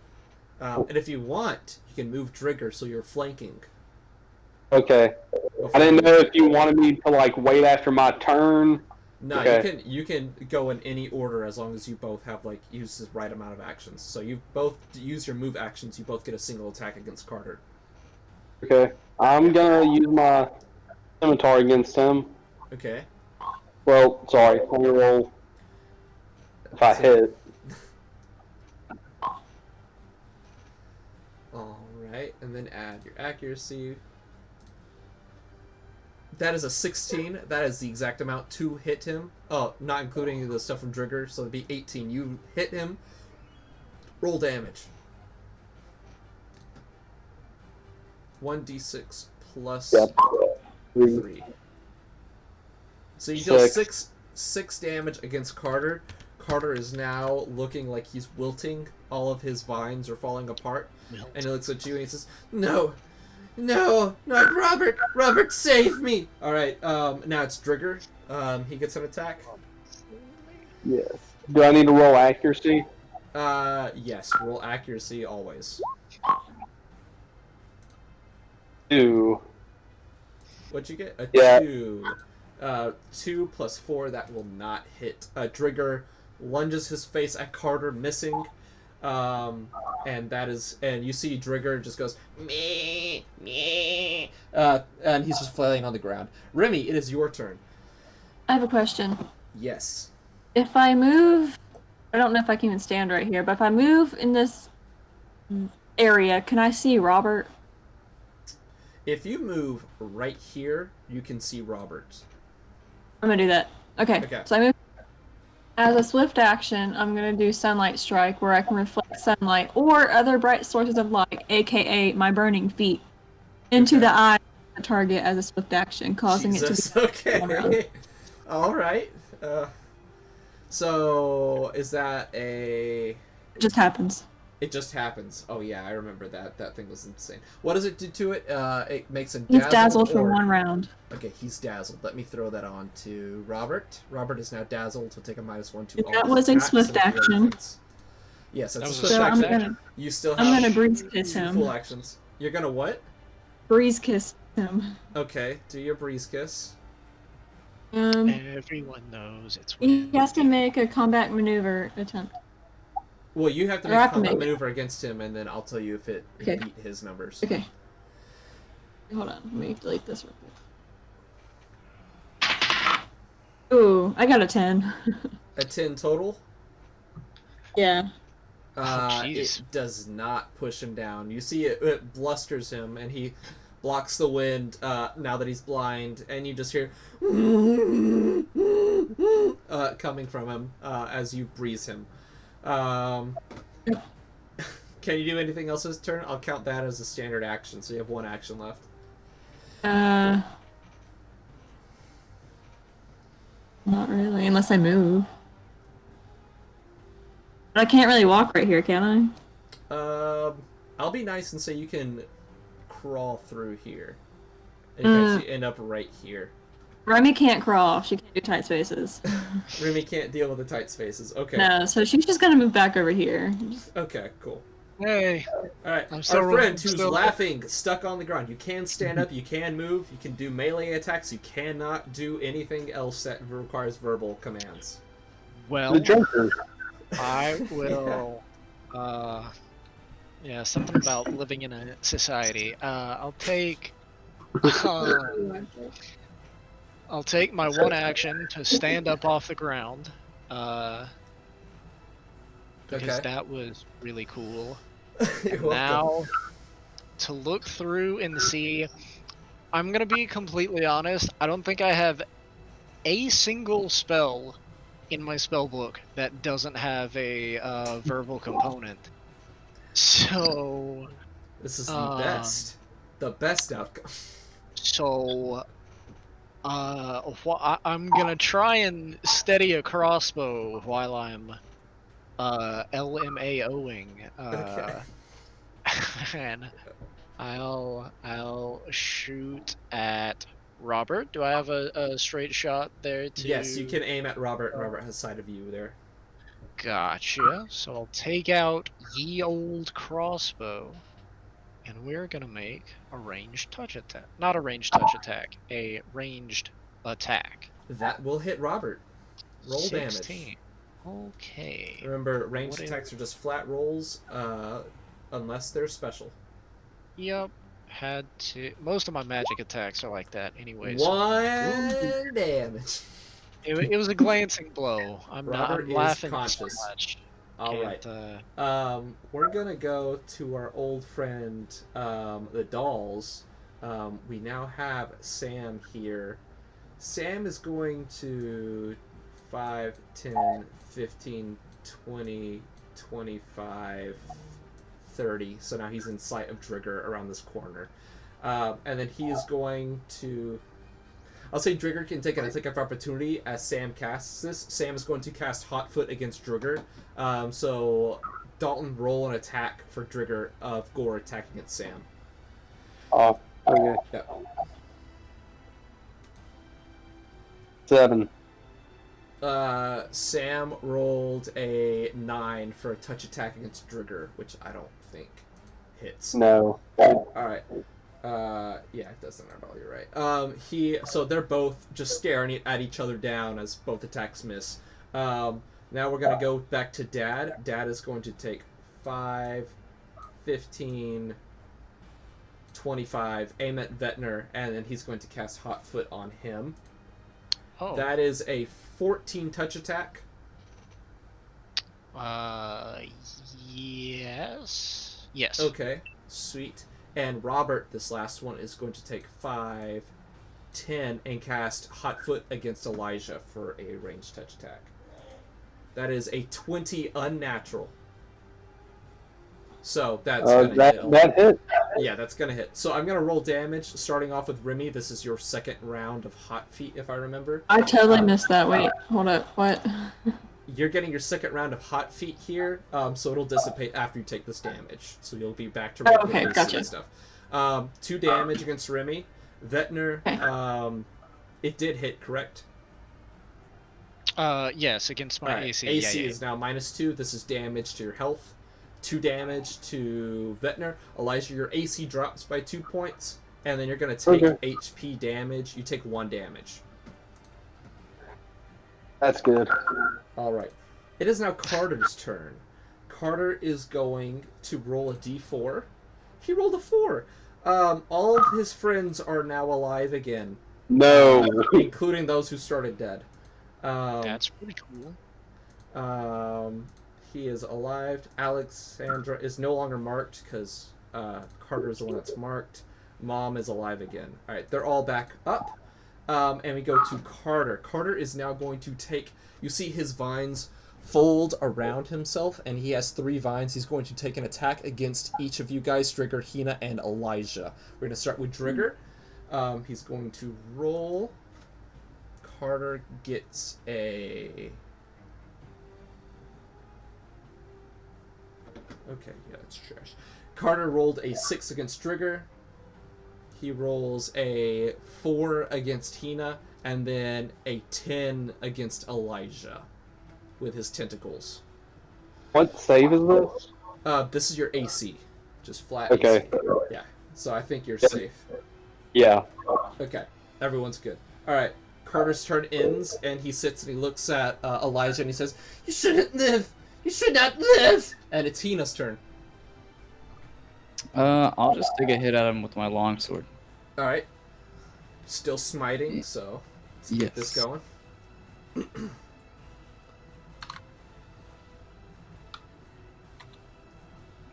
S1: And if you want, you can move Drigger so you're flanking.
S2: Okay. I didn't know if you wanted me to, like, wait after my turn
S1: No,
S2: Okay.
S1: you can go in any order as long as you both have like used the right amount of actions. So you both use your move actions. You both get a single attack against Carter.
S2: Okay. I'm gonna use my scimitar against him.
S1: Okay.
S2: Well, sorry. Let me roll. If I
S1: So,
S2: hit,
S1: all right, and then add your accuracy. That is a 16. That is the exact amount to hit him. Oh, not including the stuff from Trigger, so it'd be 18. You hit him. Roll damage. 1d6 plus
S2: yep.
S1: 3. So you deal
S2: Six.
S1: six damage against Carter. Carter is now looking like he's wilting. All of his vines are falling apart. And he looks at you and he says, "No, no, not Robert! Robert, save me!" Alright, now it's Drigger. He gets an attack.
S2: Yes. Do I need to roll accuracy?
S1: Yes, roll accuracy always.
S2: 2.
S1: What'd you get? A
S2: Yeah.
S1: 2. 2 plus 4, that will not hit. Drigger lunges his face at Carter, missing. And you see Drigger just goes, meh, meh. And he's just flailing on the ground. Remy, it is your turn.
S3: I have a question.
S1: Yes.
S3: If I move, I don't know if I can even stand right here, but if I move in this area, can I see Robert?
S1: If you move right here, you can see Robert.
S3: I'm gonna do that. Okay. So I move. As a swift action, I'm gonna do Sunlight Strike, where I can reflect sunlight or other bright sources of light, aka my burning feet, into the eye of the target as a swift action, causing it to be
S1: okay. All right. So is that a?
S3: It just happens.
S1: It just happens. Oh yeah, I remember that. That thing was insane. What does it do to it? It makes him dazzled.
S3: He's dazzled for 1 round.
S1: Okay, he's dazzled. Let me throw that on to Robert. Robert is now dazzled, so take a -1 to all.
S3: That was a swift action.
S1: Yes, that's
S4: That
S1: a
S4: was
S1: swift
S4: a
S1: action. You still have.
S3: I'm gonna breeze kiss him.
S1: Full actions. You're gonna what?
S3: Breeze kiss him.
S1: Okay, do your breeze kiss.
S4: Everyone knows it's
S3: He has to make a combat maneuver attempt.
S1: Well, you have to make a combat maneuver against him, and then I'll tell you if it beat his numbers.
S3: Okay. Hold on, let me delete this real quick. Ooh, I got a 10.
S1: A 10 total?
S3: Yeah.
S1: It does not push him down. You see it blusters him, and he blocks the wind now that he's blind, and you just hear coming from him as you breeze him. Can you do anything else this turn? I'll count that as a standard action, so you have 1 action left.
S3: Not really, unless I move. But I can't really walk right here, can
S1: I? I'll be nice and say you can crawl through here. And you actually end up right here.
S3: Remy can't crawl. She can't do tight spaces.
S1: Remy can't deal with the tight spaces. Okay.
S3: No, so she's just gonna move back over here.
S1: Okay, cool.
S4: Hey.
S1: Alright, our friend who's laughing, stuck on the ground. You can stand up, you can move, you can do melee attacks, you cannot do anything else that requires verbal commands.
S4: Well, I will, yeah, something about living in a society. I'll take my 1 action to stand up off the ground, because that was really cool. Now, to look through and see, I'm gonna be completely honest, I don't think I have a single spell in my spell book that doesn't have a verbal component. So...
S1: This is the best outcome.
S4: So... I'm gonna try and steady a crossbow while I'm LMAOing.
S1: Okay.
S4: And I'll shoot at Robert. Do I have a straight shot there too?
S1: Yes, you can aim at Robert. Robert has sight of you there.
S4: Gotcha. So I'll take out ye old crossbow, and we're gonna make a ranged touch attack. Not a ranged touch attack, a ranged attack.
S1: That will hit Robert. Roll
S4: 16.
S1: damage.
S4: Okay.
S1: Remember, ranged attacks are just flat rolls, unless they're special.
S4: Yep. Had to. Most of my magic attacks are like that, anyways.
S1: 1 damage.
S4: It was a glancing blow.
S1: Robert
S4: I'm
S1: is
S4: laughing
S1: conscious.
S4: so much.
S1: All right. We're gonna go to our old friend, the dolls. We now have Sam here. Sam is going to 5, 10, 15, 20, 25, 30. So now he's in sight of Drigger around this corner. And then he is going to... I'll say Drigger can take an attack of opportunity as Sam casts this. Sam is going to cast Hot Foot against Drigger. So Dalton, roll an attack for Drigger of Gore attacking at Sam.
S2: Oh, okay.
S1: Yep.
S2: 7.
S1: Sam rolled a 9 for a touch attack against Drigger, which I don't think hits.
S2: No.
S1: Alright. Yeah, it doesn't at all, you're right. So they're both just staring at each other down as both attacks miss. Now we're gonna go back to Dad. Dad is going to take 5, 15, 25, aim at Vetner, and then he's going to cast Hot Foot on him.
S4: Oh.
S1: That is a 14 touch attack.
S4: Yes. Yes.
S1: Okay, sweet. And Robert, this last one, is going to take 5, 10, and cast Hot Foot against Elijah for a ranged touch attack. That is a 20 unnatural. So that's gonna hit.
S2: That hit.
S1: Yeah, that's gonna hit. So I'm gonna roll damage, starting off with Remy. This is your second round of Hot Feet, if I remember.
S3: I totally missed that. Wait, hold up. What?
S1: You're getting your second round of Hot Feet here, so it'll dissipate after you take this damage. So you'll be back to regular
S3: okay,
S1: AC
S3: gotcha.
S1: and stuff. 2 damage against Remy. Vetner,
S3: Okay.
S1: It did hit, correct?
S4: Yes, against my
S1: Right.
S4: AC.
S1: AC
S4: yeah.
S1: is now -2. This is damage to your health. 2 damage to Vetner. Elijah, your AC drops by 2 points, and then you're going to take HP damage. You take 1 damage.
S2: That's good.
S1: All right. It is now Carter's turn. Carter is going to roll a d4. He rolled a 4. All of his friends are now alive again.
S2: No.
S1: Including those who started dead.
S4: That's pretty cool.
S1: He is alive. Alexandra is no longer marked because Carter is the one that's marked. Mom is alive again. All right, they're all back up. And we go to Carter. Carter is now going to take... You see his vines fold around himself, and he has 3 vines. He's going to take an attack against each of you guys, Drigger, Hina, and Elijah. We're going to start with Drigger. He's going to roll. Carter gets a... Okay, yeah, that's trash. Carter rolled a 6 against Drigger. He rolls a 4 against Hina, and then a 10 against Elijah with his tentacles.
S2: What save is this?
S1: This is your AC. Just flat
S2: Okay.
S1: AC. Yeah, so I think you're safe.
S2: Yeah.
S1: Okay, everyone's good. Alright, Carter's turn ends, and he sits and he looks at Elijah and he says, "You shouldn't live! You should not live!" And it's Hina's turn.
S5: I'll just take a hit at him with my longsword.
S1: Alright. Still smiting, so let's get this going.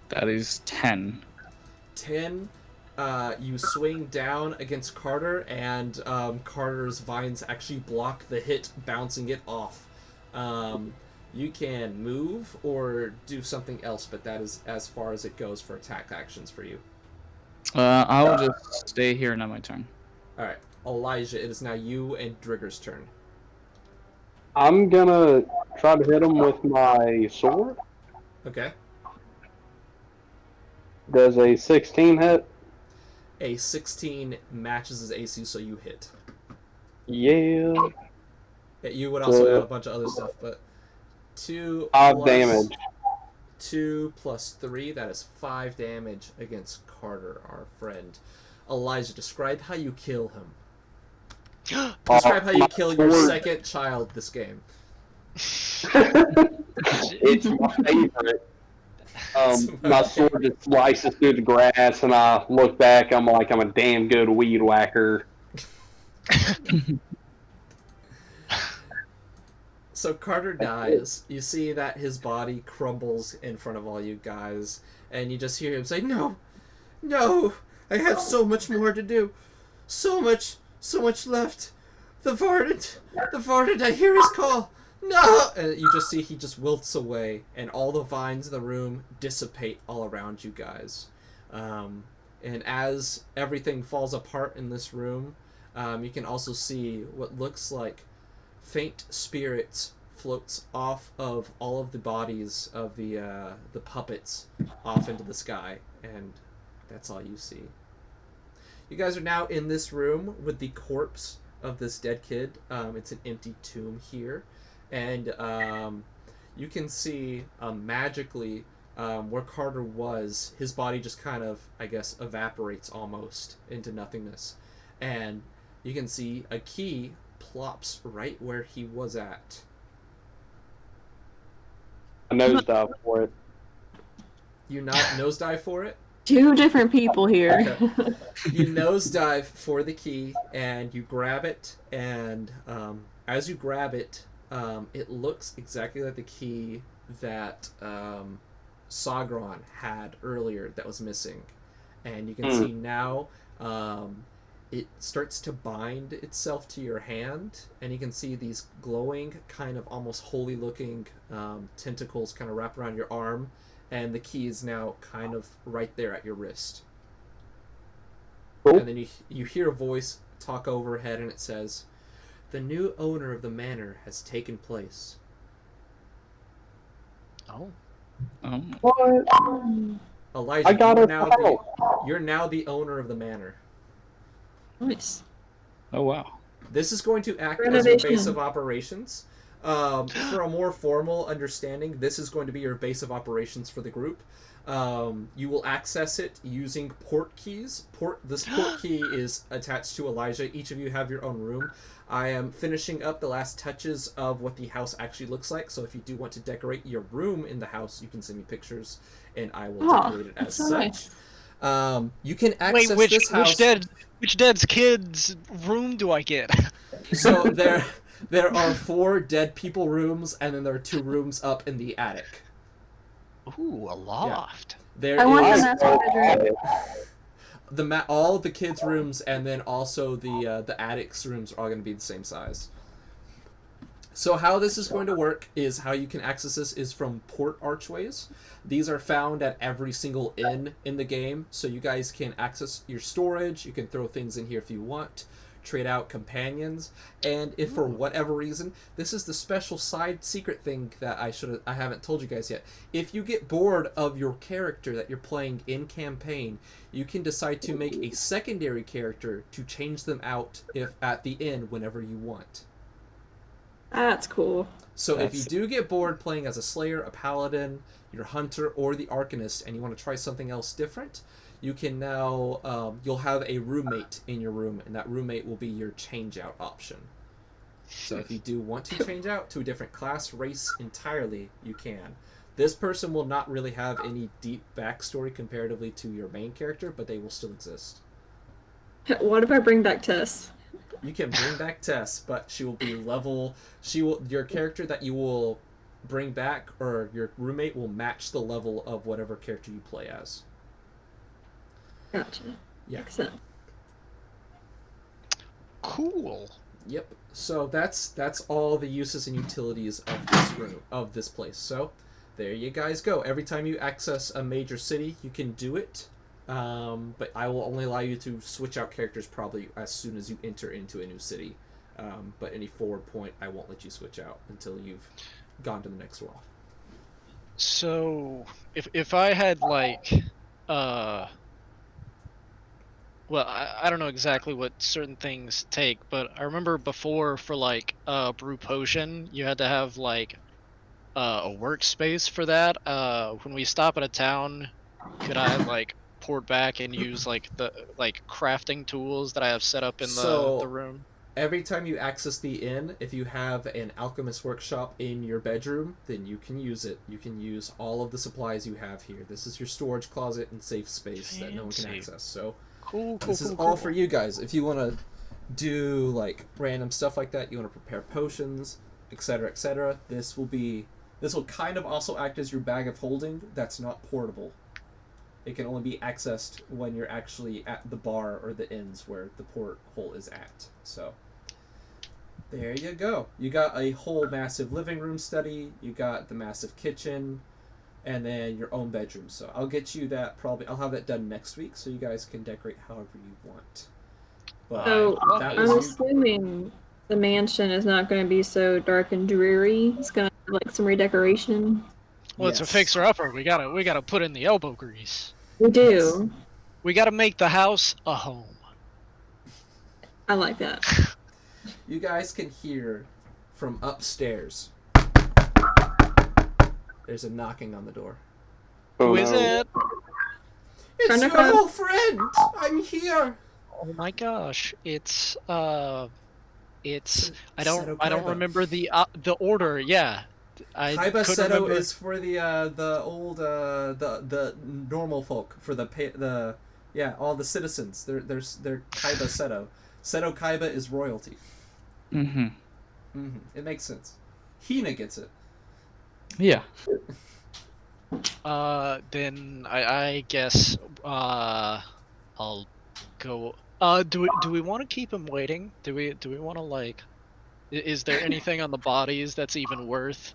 S5: That is 10.
S1: 10. You swing down against Carter, and Carter's vines actually block the hit, bouncing it off. You can move or do something else, but that is as far as it goes for attack actions for you.
S5: I will just stay here and have my turn.
S1: Alright, Elijah, it is now you and Drigger's turn.
S2: I'm gonna try to hit him with my sword.
S1: Okay.
S2: Does a 16 hit?
S1: A 16 matches his AC, so you hit.
S2: Yeah.
S1: You would also add a bunch of other stuff, but 2
S2: 5 damage.
S1: 2 plus 3, that is 5 damage against Carter, our friend. Elijah, describe how you kill him. Describe how you kill your second child this game.
S2: It's my favorite. My sword just slices through the grass, and I look back. I'm like, I'm a damn good weed whacker.
S1: So Carter dies. You see that his body crumbles in front of all you guys, and you just hear him say, "No, no, I have so much more to do, so much left. The Varden, I hear his call. No!" And you just see he just wilts away, and all the vines in the room dissipate all around you guys. And as everything falls apart in this room, you can also see what looks like faint spirits floats off of all of the bodies of the puppets off into the sky, and that's all you see. You guys are now in this room with the corpse of this dead kid. It's an empty tomb here, and you can see magically where Carter was, his body just kind of, I guess, evaporates almost into nothingness, and you can see a key plops right where he was at.
S2: A nosedive for it.
S1: You not nosedive for it?
S3: Two different people here.
S1: Okay. You nosedive for the key, and you grab it, and as you grab it, it looks exactly like the key that Sagron had earlier that was missing. And you can see now it starts to bind itself to your hand, and you can see these glowing, kind of almost holy looking tentacles kind of wrap around your arm, and the key is now kind of right there at your wrist. Cool. And then you hear a voice talk overhead, and it says, "The new owner of the manor has taken place."
S4: Oh.
S2: What?
S1: Elijah, you're now the owner of the manor.
S3: Nice.
S5: Oh, wow.
S1: This is going to act as your base of operations. For a more formal understanding, this is going to be your base of operations for the group. You will access it using port keys. This port key is attached to Elijah. Each of you have your own room. I am finishing up the last touches of what the house actually looks like, so if you do want to decorate your room in the house, you can send me pictures, and I will decorate it as such. Nice. You can access this house...
S4: Which dead's kid's room do I get?
S1: So there are 4 dead people rooms, and then there are 2 rooms up in the attic.
S4: Ooh, a loft.
S1: Yeah.
S3: I want the master bedroom.
S1: All the kids' rooms, and then also the attic's rooms are all going to be the same size. So how this is going to work is how you can access this is from port archways. These are found at every single inn in the game, so you guys can access your storage. You can throw things in here if you want, trade out companions, and if for whatever reason, this is the special side secret thing that I haven't told you guys yet. If you get bored of your character that you're playing in campaign, you can decide to make a secondary character to change them out at the inn whenever you want.
S3: That's cool.
S1: So if you do get bored playing as a Slayer, a Paladin, your Hunter, or the Arcanist, and you want to try something else different, you can now, you'll have a roommate in your room, and that roommate will be your change-out option. So if you do want to change out to a different class, race entirely, you can. This person will not really have any deep backstory comparatively to your main character, but they will still exist.
S3: What if I bring back Tess?
S1: You can bring back Tess, but she will be your character that you will bring back, or your roommate, will match the level of whatever character you play as.
S3: Gotcha.
S1: Yeah.
S3: Makes sense.
S4: Cool.
S1: Yep. So that's all the uses and utilities of this place. So there you guys go. Every time you access a major city, you can do it. But I will only allow you to switch out characters probably as soon as you enter into a new city. But any forward point, I won't let you switch out until you've gone to the next one.
S4: So, if I had well, I don't know exactly what certain things take, but I remember before for brew potion, you had to have a workspace for that. When we stop at a town, could I port back and use the crafting tools that I have set up in the room?
S1: every time you access the inn, if you have an alchemist workshop in your bedroom, then you can use it. You can use all of the supplies you have here. This is your storage closet and safe space that no one can access. So this is all for you guys. If you want to do like random stuff like that, you want to prepare potions, etc., etc., this will kind of also act as your bag of holding that's not portable. It can only be accessed when you're actually at the bar or the inns where the porthole is at. So there you go. You got a whole massive living room study, you got the massive kitchen, and then your own bedroom. So I'll get you that I'll have that done next week so you guys can decorate however you want. But
S3: so I'm assuming the mansion is not going to be so dark and dreary. It's going to have like some redecoration.
S4: Well, it's a fixer-upper. We gotta put in the elbow grease.
S3: We do.
S4: We gotta make the house a home.
S3: I like that.
S1: You guys can hear from upstairs. There's a knocking on the door.
S4: Who is it?
S1: It's your old friend. I'm here.
S4: Oh my gosh! It's I don't remember the order. Yeah.
S1: Kaiba Seto is for the old the normal folk, for all the citizens. They're Kaiba Seto. Seto Kaiba is royalty. It makes sense. Hina gets it.
S5: Yeah.
S4: Then I guess I'll go. Do we want to keep him waiting? Do we want to like? Is there anything on the bodies that's even worth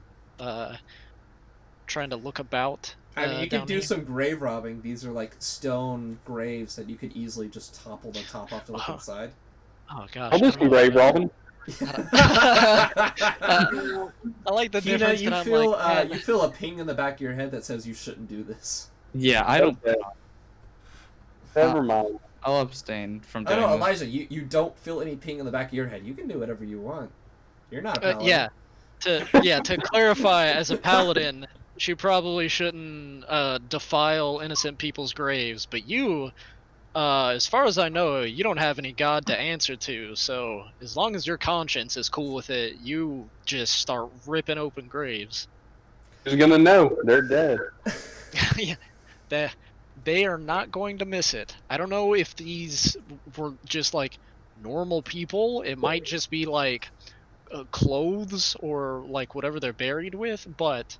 S4: trying to look about?
S1: I mean, you could do some grave robbing. These are like stone graves that you could easily just topple the top off to look inside.
S4: Oh gosh!
S2: I'll do some grave robbing.
S4: I like the difference.
S1: You
S4: that
S1: feel
S4: I'm like,
S1: you feel a ping in the back of your head that says you shouldn't do this.
S5: Yeah, I don't.
S2: Never mind.
S5: I'll abstain from doing
S1: I know,
S5: this.
S1: Elijah. You don't feel any ping in the back of your head. You can do whatever you want. You're not a paladin.
S4: To clarify, as a paladin, she probably shouldn't defile innocent people's graves. But you, as far as I know, you don't have any god to answer to. So as long as your conscience is cool with it, you just start ripping open graves.
S2: Who's gonna know? They're dead.
S4: Yeah, they are not going to miss it. I don't know if these were just like normal people. It might just be like clothes or like whatever they're buried with, but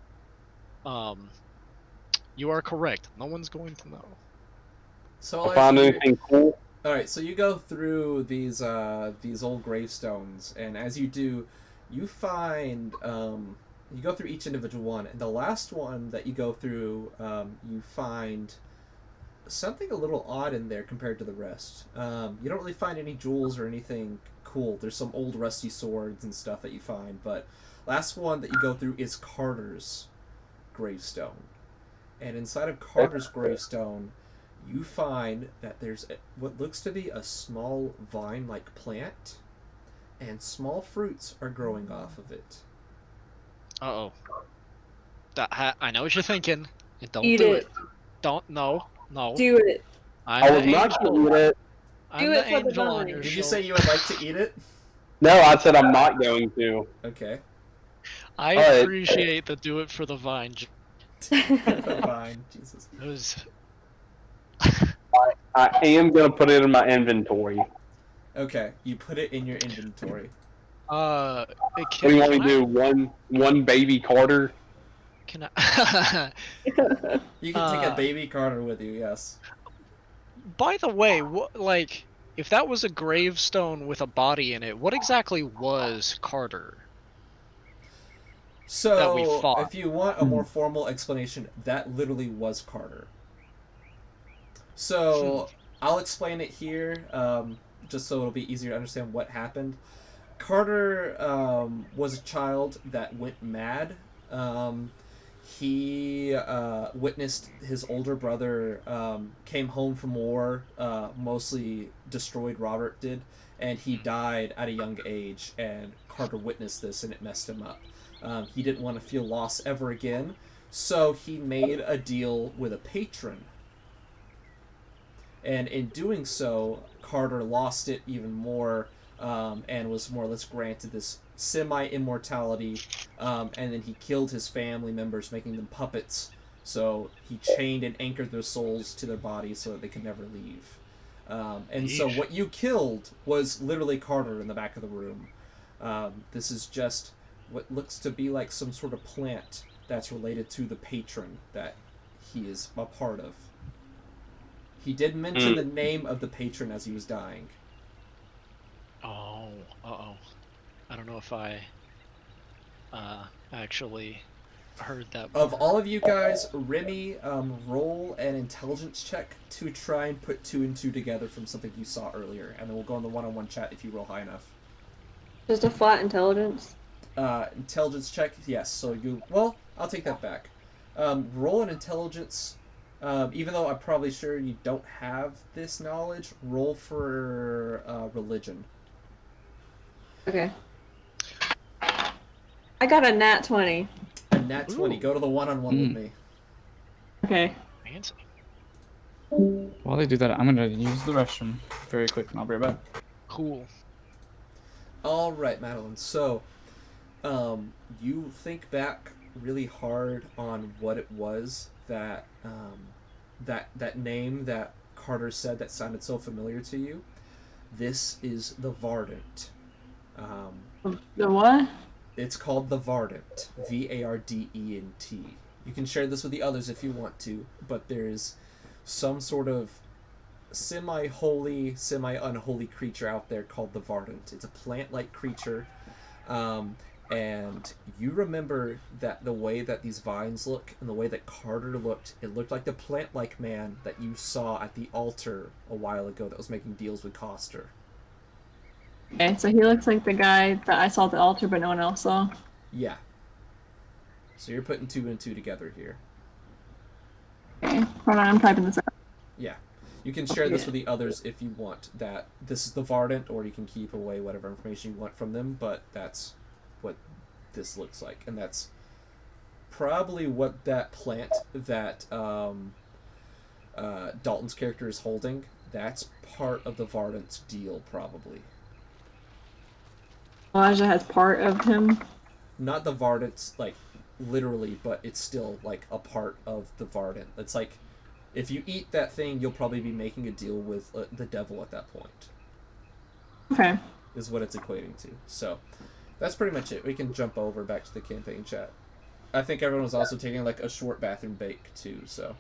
S4: you are correct. No one's going to know.
S1: So
S2: I found anything cool?
S1: All right, so you go through these old gravestones, and as you do, you find you go through each individual one, and the last one that you go through, you find something a little odd in there compared to the rest. You don't really find any jewels or anything cool. There's some old rusty swords and stuff that you find, but last one that you go through is Carter's gravestone. And inside of Carter's gravestone, you find that there's what looks to be a small vine-like plant, and small fruits are growing off of it.
S4: Uh-oh. I know what you're thinking. Don't
S3: Eat
S4: do
S3: it.
S4: Don't, no.
S3: Do it.
S2: I was not gonna eat it.
S4: I'm
S3: Do
S4: the
S3: it for the
S4: angel on
S3: vine.
S4: your
S1: Did you
S4: shoulder.
S1: say you would like to eat it?
S2: No, I said I'm not going to.
S1: Okay.
S4: I
S2: Alright.
S4: appreciate the do it for the vine.
S1: The vine, Jesus.
S4: It was...
S2: I am gonna put it in my inventory.
S1: Okay, you put it in your inventory.
S2: What do you want me to do? One baby Carter?
S4: Can I...
S1: You can take a baby Carter with you, yes.
S4: By the way, like, if that was a gravestone with a body in it, what exactly was Carter?
S1: So,
S4: That we fought.
S1: if you want a more formal explanation, that literally was Carter. So, I'll explain it here, just so it'll be easier to understand what happened. Carter was a child that went mad. He witnessed his older brother came home from war, mostly destroyed Robert did, and he died at a young age, and Carter witnessed this and it messed him up. He didn't want to feel loss ever again, so he made a deal with a patron. And in doing so, Carter lost it even more and was more or less granted this semi-immortality, and then he killed his family members, making them puppets. So he chained and anchored their souls to their bodies so that they could never leave. And so what you killed was literally Carter in the back of the room. This is just what looks to be like some sort of plant that's related to the patron that he is a part of. He did mention the name of the patron as he was dying.
S4: Oh, uh-oh. I don't know if I actually heard that.
S1: Of all of you guys, Remy, roll an intelligence check to try and put 2 and 2 together from something you saw earlier, and then we'll go in the one-on-one chat if you roll high enough.
S3: Just a flat intelligence?
S1: Intelligence check, yes. So well, I'll take that back. Roll an intelligence, even though I'm probably sure you don't have this knowledge, roll for religion.
S3: Okay. I got a nat 20.
S1: A nat 20. Go to the one-on-one with me.
S3: Okay.
S4: Fancy.
S5: While they do that, I'm gonna use the restroom very quick, and I'll be right back.
S4: Cool.
S1: All right, Madeline. So, you think back really hard on what it was that that name that Carter said that sounded so familiar to you. This is the Vardant.
S3: The what?
S1: It's called the Vardant. Vardent. You can share this with the others if you want to, but there's some sort of semi-holy, semi-unholy creature out there called the Vardant. It's a plant-like creature, and you remember that the way that these vines look and the way that Carter looked, it looked like the plant-like man that you saw at the altar a while ago that was making deals with Coster.
S3: Okay, so he looks like the guy that I saw at the altar, but no one else saw.
S1: Yeah. So you're putting 2 and 2 together here.
S3: Okay, hold on, I'm typing this out.
S1: Yeah. You can share this with the others if you want, that this is the Vardant, or you can keep away whatever information you want from them, but that's what this looks like. And that's probably what that plant that Dalton's character is holding, that's part of the Vardant's deal, probably.
S3: Elijah has part of him.
S1: Not the Vardant's, like, literally, but it's still, like, a part of the Vardant. It's like, if you eat that thing, you'll probably be making a deal with the devil at that point.
S3: Okay.
S1: Is what it's equating to. So, that's pretty much it. We can jump over back to the campaign chat. I think everyone was also taking, like, a short bathroom break, too, so.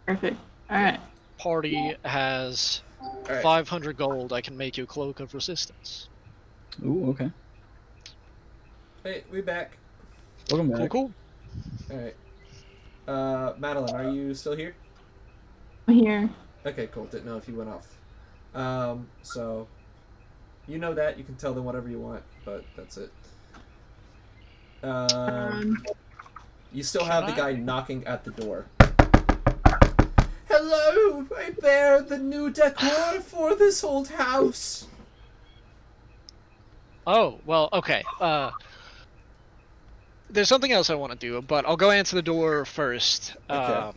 S3: Perfect. Alright.
S4: Party has 500 gold. I can make you a cloak of resistance.
S5: Ooh, okay.
S1: Hey, we back.
S5: Welcome back.
S4: Cool.
S1: Alright. Madeline, are you still here?
S3: I'm here.
S1: Okay, cool. Didn't know if you went off. So, you know that. You can tell them whatever you want, but that's it. You still have the guy knocking at the door. Hello! I bear the new decor for this old house.
S4: Oh, well, okay. There's something else I want to do, but I'll go answer the door first.
S1: Okay.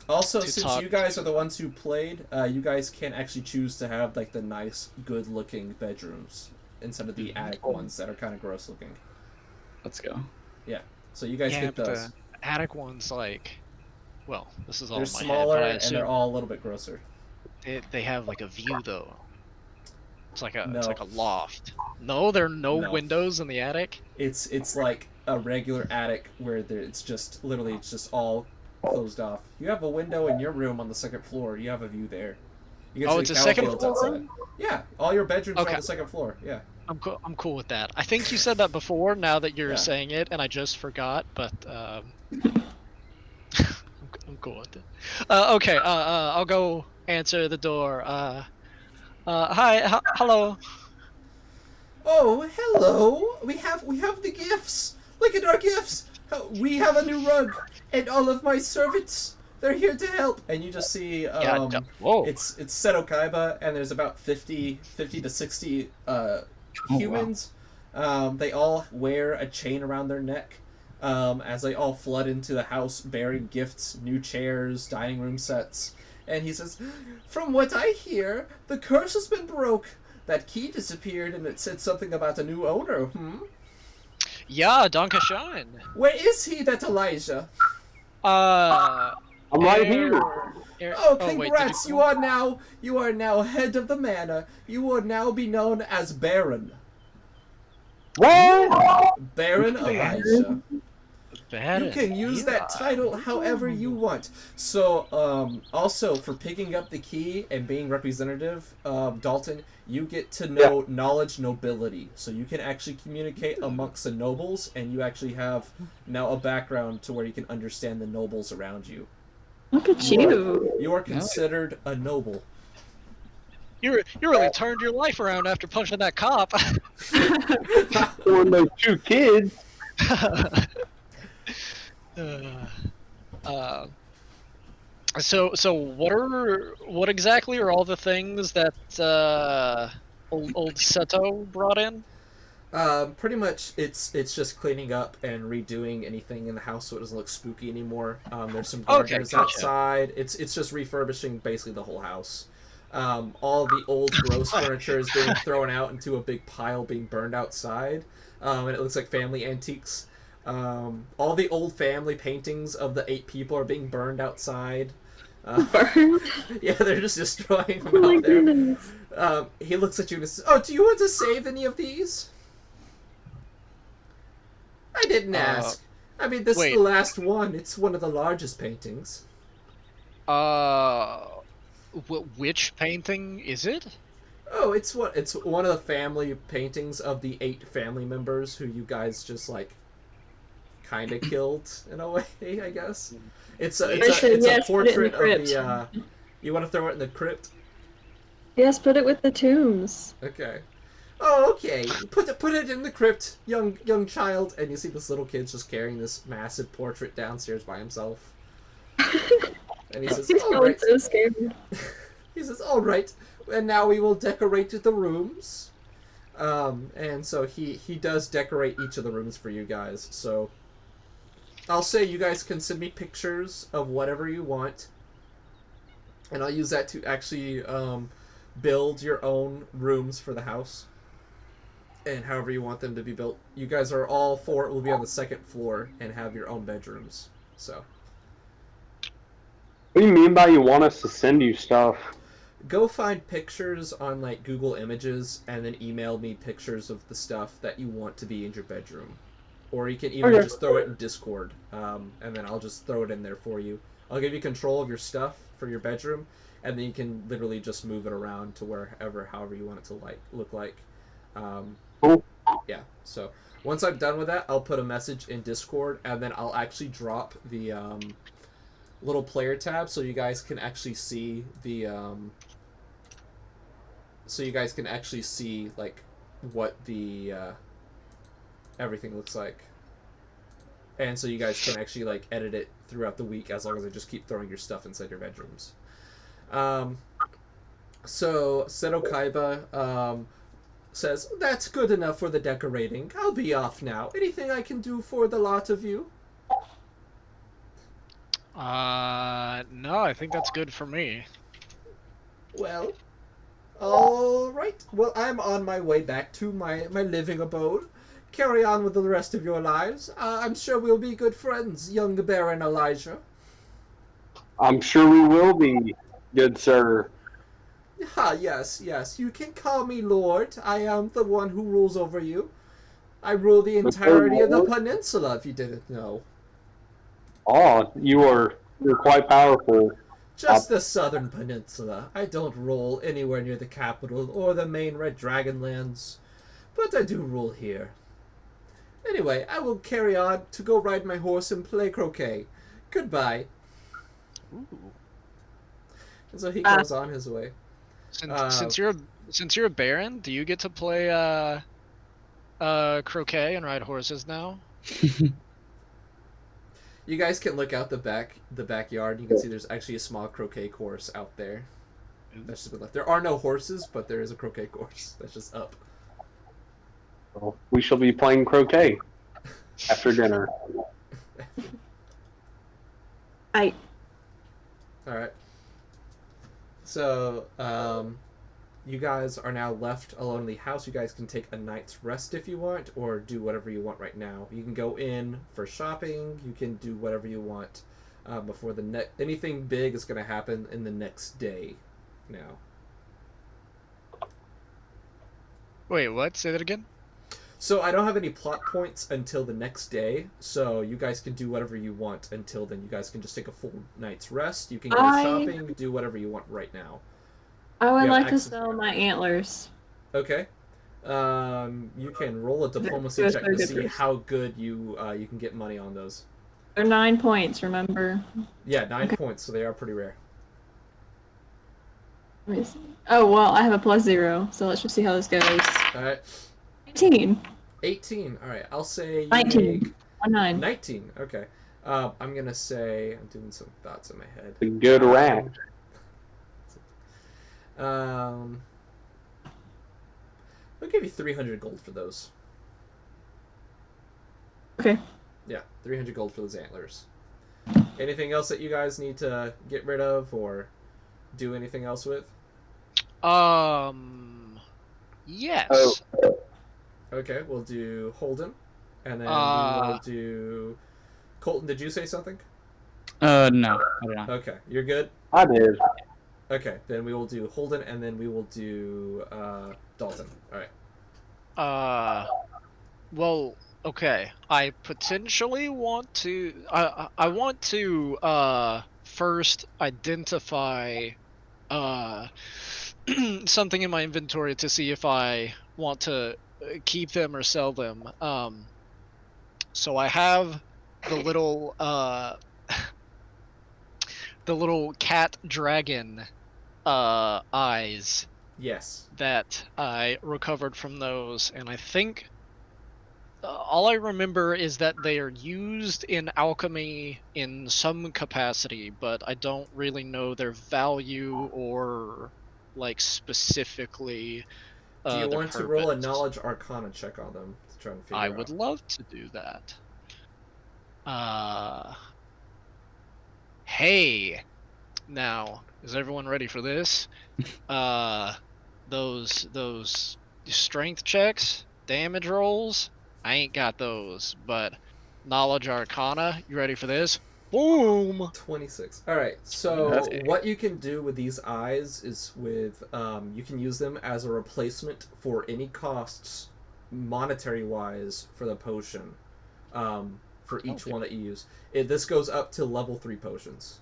S1: Also, since
S4: talk.
S1: you guys are the ones who played, you guys can actually choose to have, like, the nice, good-looking bedrooms instead of the attic ones that are kind of gross-looking.
S5: Let's go.
S1: Yeah. So you guys get
S4: but
S1: those.
S4: the attic ones, like, well, this is all
S1: They're
S4: in my
S1: smaller
S4: head, but I
S1: and they're
S4: assume
S1: all a little bit grosser.
S4: they have like a view though. It's like a
S1: No.
S4: it's like a loft. No, there are no
S1: No.
S4: windows in the attic.
S1: It's like a regular attic where it's just literally it's just all closed off. You have a window in your room on the second floor. You have a view there. You can see
S4: It's
S1: the
S4: a second
S1: Cowfields
S4: floor
S1: outside. Yeah, all your bedrooms are
S4: Okay.
S1: on the second floor. Yeah.
S4: I'm cool with that. I think you said that before. Now that you're
S1: Yeah.
S4: saying it, and I just forgot, but I'm cool with it. Okay. I'll go answer the door. Hi. Hello.
S1: Oh, hello. We have the gifts. Look at our gifts. We have a new rug, and all of my servants, they're here to help. And you just see
S4: Whoa.
S1: it's Seto Kaiba, and there's about 50 to 60 humans.
S5: Wow.
S1: They all wear a chain around their neck as they all flood into the house bearing gifts, new chairs, dining room sets. And he says, "From what I hear, the curse has been broke. that key disappeared and it said something about a new owner,
S4: Yeah, Dankeschön.
S1: Where is he, that Elijah?
S2: I'm right here.
S1: Oh,
S4: wait,
S1: congrats! You are now head of the manor. You will now be known as Baron.
S2: What?
S1: Baron Elijah.
S4: Baron,
S1: You can use that title however you want. So, also for picking up the key and being representative, Dalton, you get to know knowledge nobility. So you can actually communicate amongst the nobles, and you actually have now a background to where you can understand the nobles around you.
S3: Look at you.
S1: You are considered a noble.
S4: You really turned your life around after punching that cop.
S2: Or those 2 kids.
S4: So what exactly are all the things that old Seto brought in?
S1: Pretty much, it's just cleaning up and redoing anything in the house so it doesn't look spooky anymore. There's some gardeners outside. It's just refurbishing basically the whole house. All the old gross furniture is being thrown out into a big pile being burned outside, and it looks like family antiques. All the old family paintings of the 8 people are being burned outside.
S3: Burned?
S1: Yeah, they're just destroying them out there.
S3: Goodness.
S1: He looks at you and says, "Oh, do you want to save any of these?" I didn't ask. I mean, this is the last one. It's one of the largest paintings.
S4: Which painting is it?
S1: Oh, it's one of the family paintings of the 8 family members who you guys just like kind of killed in a way, I guess. It's a portrait of the. You want to throw it in the crypt?
S3: Yes, put it with the tombs.
S1: Okay. Oh, okay. Put it in the crypt, young child. And you see this little kid's just carrying this massive portrait downstairs by himself. And he says,
S3: He's
S1: "All
S3: probably
S1: right."
S3: so scared.
S1: He says, "All right, and now we will decorate the rooms." And so he does decorate each of the rooms for you guys. So I'll say you guys can send me pictures of whatever you want, and I'll use that to actually build your own rooms for the house. And however you want them to be built. You guys are all 4 will be on the 2nd floor and have your own bedrooms. So.
S2: What do you mean by you want us to send you stuff?
S1: Go find pictures on like Google Images and then email me pictures of the stuff that you want to be in your bedroom. Or you can even just throw it in Discord, and then I'll just throw it in there for you. I'll give you control of your stuff for your bedroom, and then you can literally just move it around to however you want it to look like.
S2: Cool.
S1: Yeah, so once I'm done with that, I'll put a message in Discord, and then I'll actually drop the little player tab so you guys can actually see the like what the everything looks like, and so you guys can actually like edit it throughout the week as long as I just keep throwing your stuff inside your bedrooms. So Seto Kaiba says, "That's good enough for the decorating. I'll be off now. Anything I can do for the lot of you?"
S4: No, I think that's good for me.
S1: Well, all right. Well, I'm on my way back to my living abode. Carry on with the rest of your lives. I'm sure we'll be good friends, young Baron Elijah.
S2: I'm sure we will be, good sir.
S1: Yes. You can call me Lord. I am the one who rules over you. I rule the entirety of the peninsula, if you didn't know.
S2: Oh, you're quite powerful.
S1: Just the southern peninsula. I don't rule anywhere near the capital or the main Red Dragon lands, but I do rule here. Anyway, I will carry on to go ride my horse and play croquet. Goodbye.
S4: Ooh.
S1: And so he goes on his way.
S4: Since you're a baron, do you get to play croquet and ride horses now?
S1: You guys can look out the backyard. You can see there's actually a small croquet course out there. That's just been left. There are no horses, but there is a croquet course that's just up.
S2: Well, we shall be playing croquet after dinner.
S1: All right. So, you guys are now left alone in the house. You guys can take a night's rest if you want, or do whatever you want right now. You can go in for shopping. You can do whatever you want before anything big is going to happen in the next day. Now.
S4: Wait, what? Say that again?
S1: So I don't have any plot points until the next day, so you guys can do whatever you want until then. You guys can just take a full night's rest. You can go shopping, do whatever you want right now.
S3: I would like to sell my antlers.
S1: Okay. You can roll a diplomacy check to see how good you can get money on those.
S3: They're 9 points, remember?
S1: Yeah, 9 points, so they are pretty rare.
S3: Let me see. Oh, well, I have a +0, so let's just see how this goes.
S1: Alright.
S3: 18.
S1: 18. Alright, I'll say you
S3: 19.
S1: make...
S3: 19.
S1: 19, okay. I'm gonna say... I'm doing some thoughts in my head.
S2: A good round.
S1: I'll give you 300 gold for those.
S3: Okay.
S1: Yeah, 300 gold for those antlers. Anything else that you guys need to get rid of or do anything else with?
S4: Yes.
S2: Oh.
S1: Okay, we'll do Holden, and then we will do Colton. Did you say something?
S5: No, I did not.
S1: Okay, you're good.
S2: I did.
S1: Okay, then we will do Holden, and then we will do Dalton. All right.
S4: Well, okay. I potentially want to. I want to first identify something in my inventory to see if I want to keep them or sell them. So I have the little the little cat dragon eyes.
S1: Yes.
S4: That I recovered from those, and I think all I remember is that they are used in alchemy in some capacity, but I don't really know their value or like specifically.
S1: Do you want to roll a
S4: purpose.
S1: knowledge arcana check on them to try and figure out?
S4: I would love to do that. Hey, now is everyone ready for this? Those strength checks, damage rolls. I ain't got those, but knowledge arcana. You ready for this? Boom.
S1: 26. All right. So what you can do with these eyes is with you can use them as a replacement for any costs, monetary wise, for the potion, for each one that you use. This goes up to level 3 potions.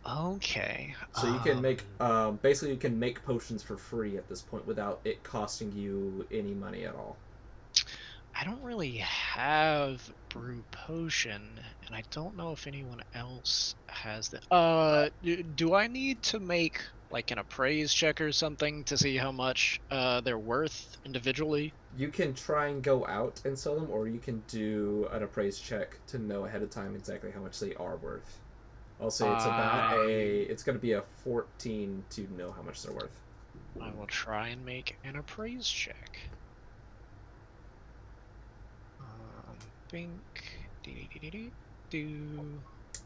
S4: Okay.
S1: So you can make basically you can make potions for free at this point without it costing you any money at all.
S4: I don't really have brew potion, and I don't know if anyone else has that. Do I need to make like an appraise check or something to see how much they're worth individually?
S1: You can try and go out and sell them, or you can do an appraise check to know ahead of time exactly how much they are worth. I'll say it's it's going to be a 14 to know how much they're worth.
S4: I will try and make an appraise check.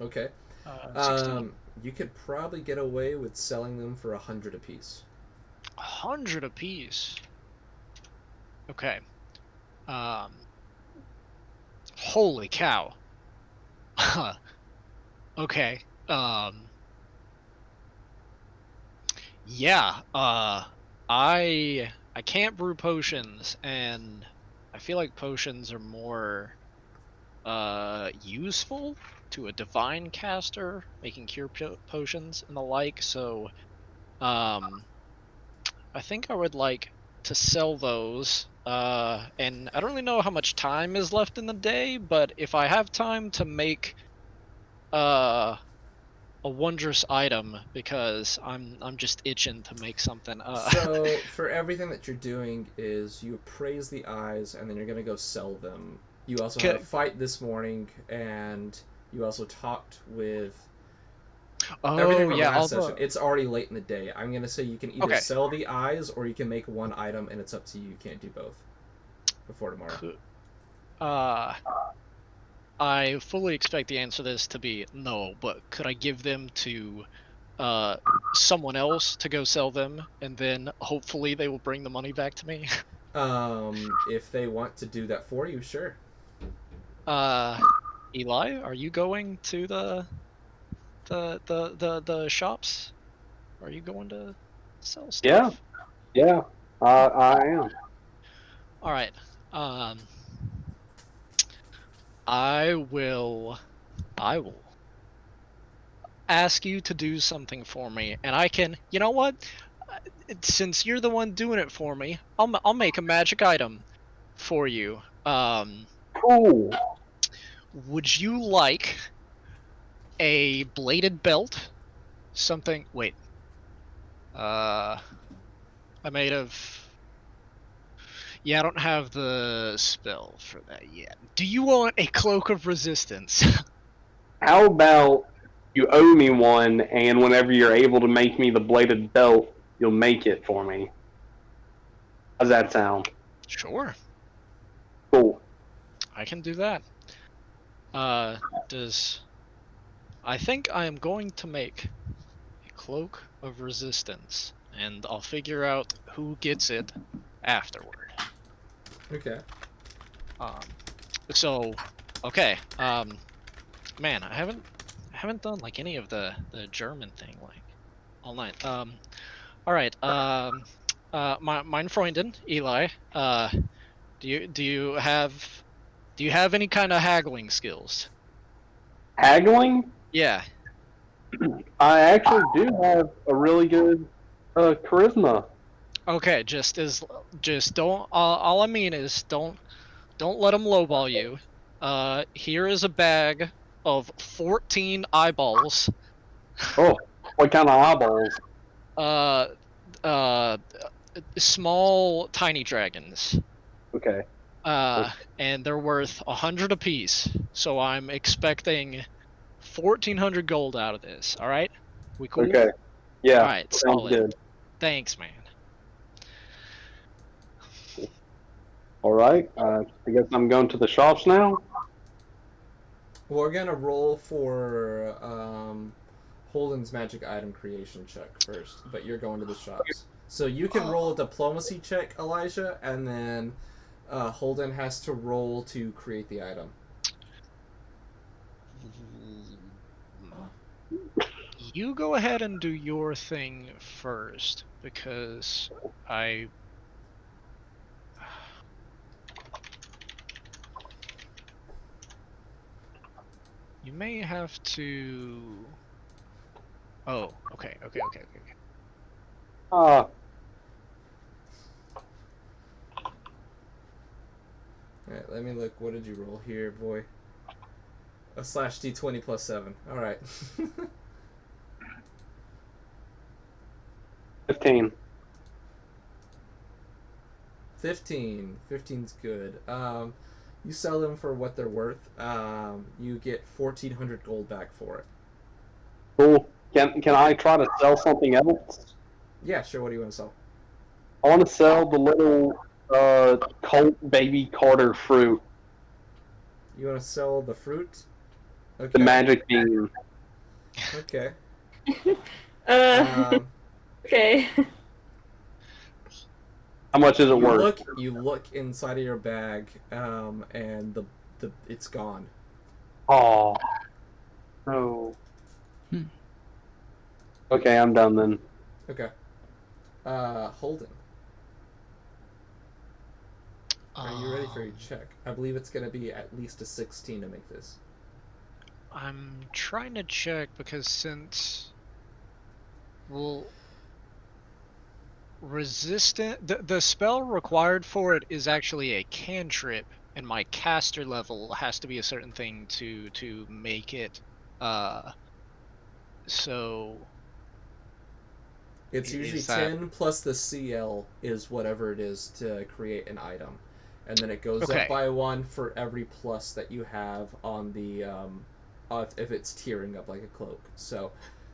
S1: Okay.
S4: 16.
S1: You could probably get away with selling them for 100 apiece.
S4: 100 apiece. Okay. Holy cow. Okay. Yeah. I can't brew potions, and I feel like potions are more useful to a divine caster making cure potions and the like, so I think I would like to sell those, and I don't really know how much time is left in the day, but if I have time to make a wondrous item, because I'm just itching to make something.
S1: So for everything that you're doing is you appraise the eyes and then you're gonna go sell them. You also had a fight this morning, and you also talked with everything from last session. It's already late in the day. I'm gonna say you can either sell the eyes or you can make one item, and it's up to you. You can't do both before tomorrow.
S4: I fully expect the answer to this to be no, but could I give them to someone else to go sell them, and then hopefully they will bring the money back to me?
S1: If they want to do that for you, sure.
S4: Eli, are you going to the shops? Are you going to sell stuff?
S2: Yeah, I am.
S4: All right. Um, I will ask you to do something for me, and I can. You know what? Since you're the one doing it for me, I'll make a magic item for you.
S2: Cool.
S4: Would you like a bladed belt? Something. Wait. I made of. Yeah, I don't have the spell for that yet. Do you want a cloak of resistance?
S2: How about you owe me one, and whenever you're able to make me the bladed belt, you'll make it for me. How's that sound?
S4: Sure,
S2: Cool.
S4: I can do that. Does I think I am going to make a cloak of resistance, and I'll figure out who gets it afterward.
S1: Okay.
S4: Um, so, okay. Man, I haven't done like any of the German thing like all night. All right. Mein Freundin, Eli. Do you have any kind of haggling skills?
S2: Haggling?
S4: Yeah.
S2: I actually do have a really good charisma.
S4: Okay. Just don't. All I mean is don't let them lowball you. Here is a bag of 14 eyeballs.
S2: Oh, what kind of eyeballs?
S4: Uh, uh, small tiny dragons.
S2: Okay.
S4: And they're worth 100 apiece. So I'm expecting 1,400 gold out of this. All right, we cool?
S2: Okay. Yeah.
S4: All right,
S2: Sounds
S4: solid.
S2: good.
S4: Thanks, man.
S2: All right. I guess I'm going to the shops now.
S1: We're gonna roll for Holden's magic item creation check first, but you're going to the shops. So you can roll a diplomacy check, Elijah, and then Holden has to roll to create the item.
S4: You go ahead and do your thing first, because I. You may have to. Oh, okay.
S2: Uh,
S1: Alright, let me look. What did you roll here, boy? A slash d20 plus 7. Alright.
S2: 15.
S1: 15. 15's good. You sell them for what they're worth. You get 1,400 gold back for it.
S2: Cool. Can I try to sell something else?
S1: Yeah, sure. What do you want to sell?
S2: I want to sell the little Colt baby Carter fruit.
S1: You want to sell the fruit? Okay.
S2: The magic bean.
S1: Okay.
S3: Okay.
S2: How much is it worth?
S1: You look inside of your bag, and the it's gone.
S2: Oh. No. Okay, I'm done then.
S1: Okay. Holden. Are you ready for your check? I believe it's going to be at least a 16 to make this.
S4: I'm trying to check because since. Well. Resistant. The spell required for it is actually a cantrip, and my caster level has to be a certain thing to make it. So.
S1: It's usually 10 plus the CL is whatever it is to create an item. And then it goes up by 1 for every plus that you have on the, if it's tiering up like a cloak. So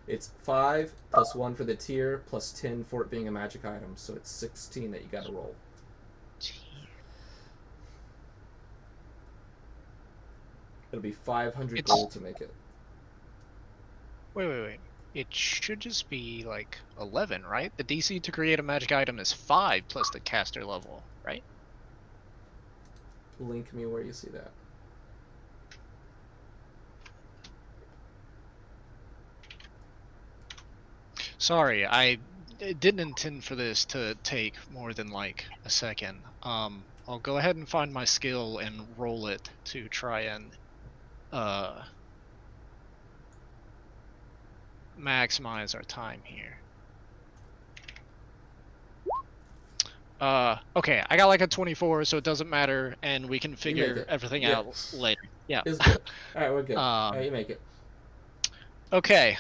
S1: it's 5 plus 1 for the tier plus 10 for it being a magic item. So it's 16 that you gotta roll. It'll be 500 gold to make it.
S4: Wait. it should just be like 11, right? The DC to create a magic item is 5 plus the caster level, right?
S1: Link me where you see that.
S4: Sorry, I didn't intend for this to take more than like a second. I'll go ahead and find my skill and roll it to try and maximize our time here. Okay, I got like a 24, so it doesn't matter, and we can figure everything out later. Yeah.
S1: It's good. Alright, we're good. Alright, you make it.
S4: Okay,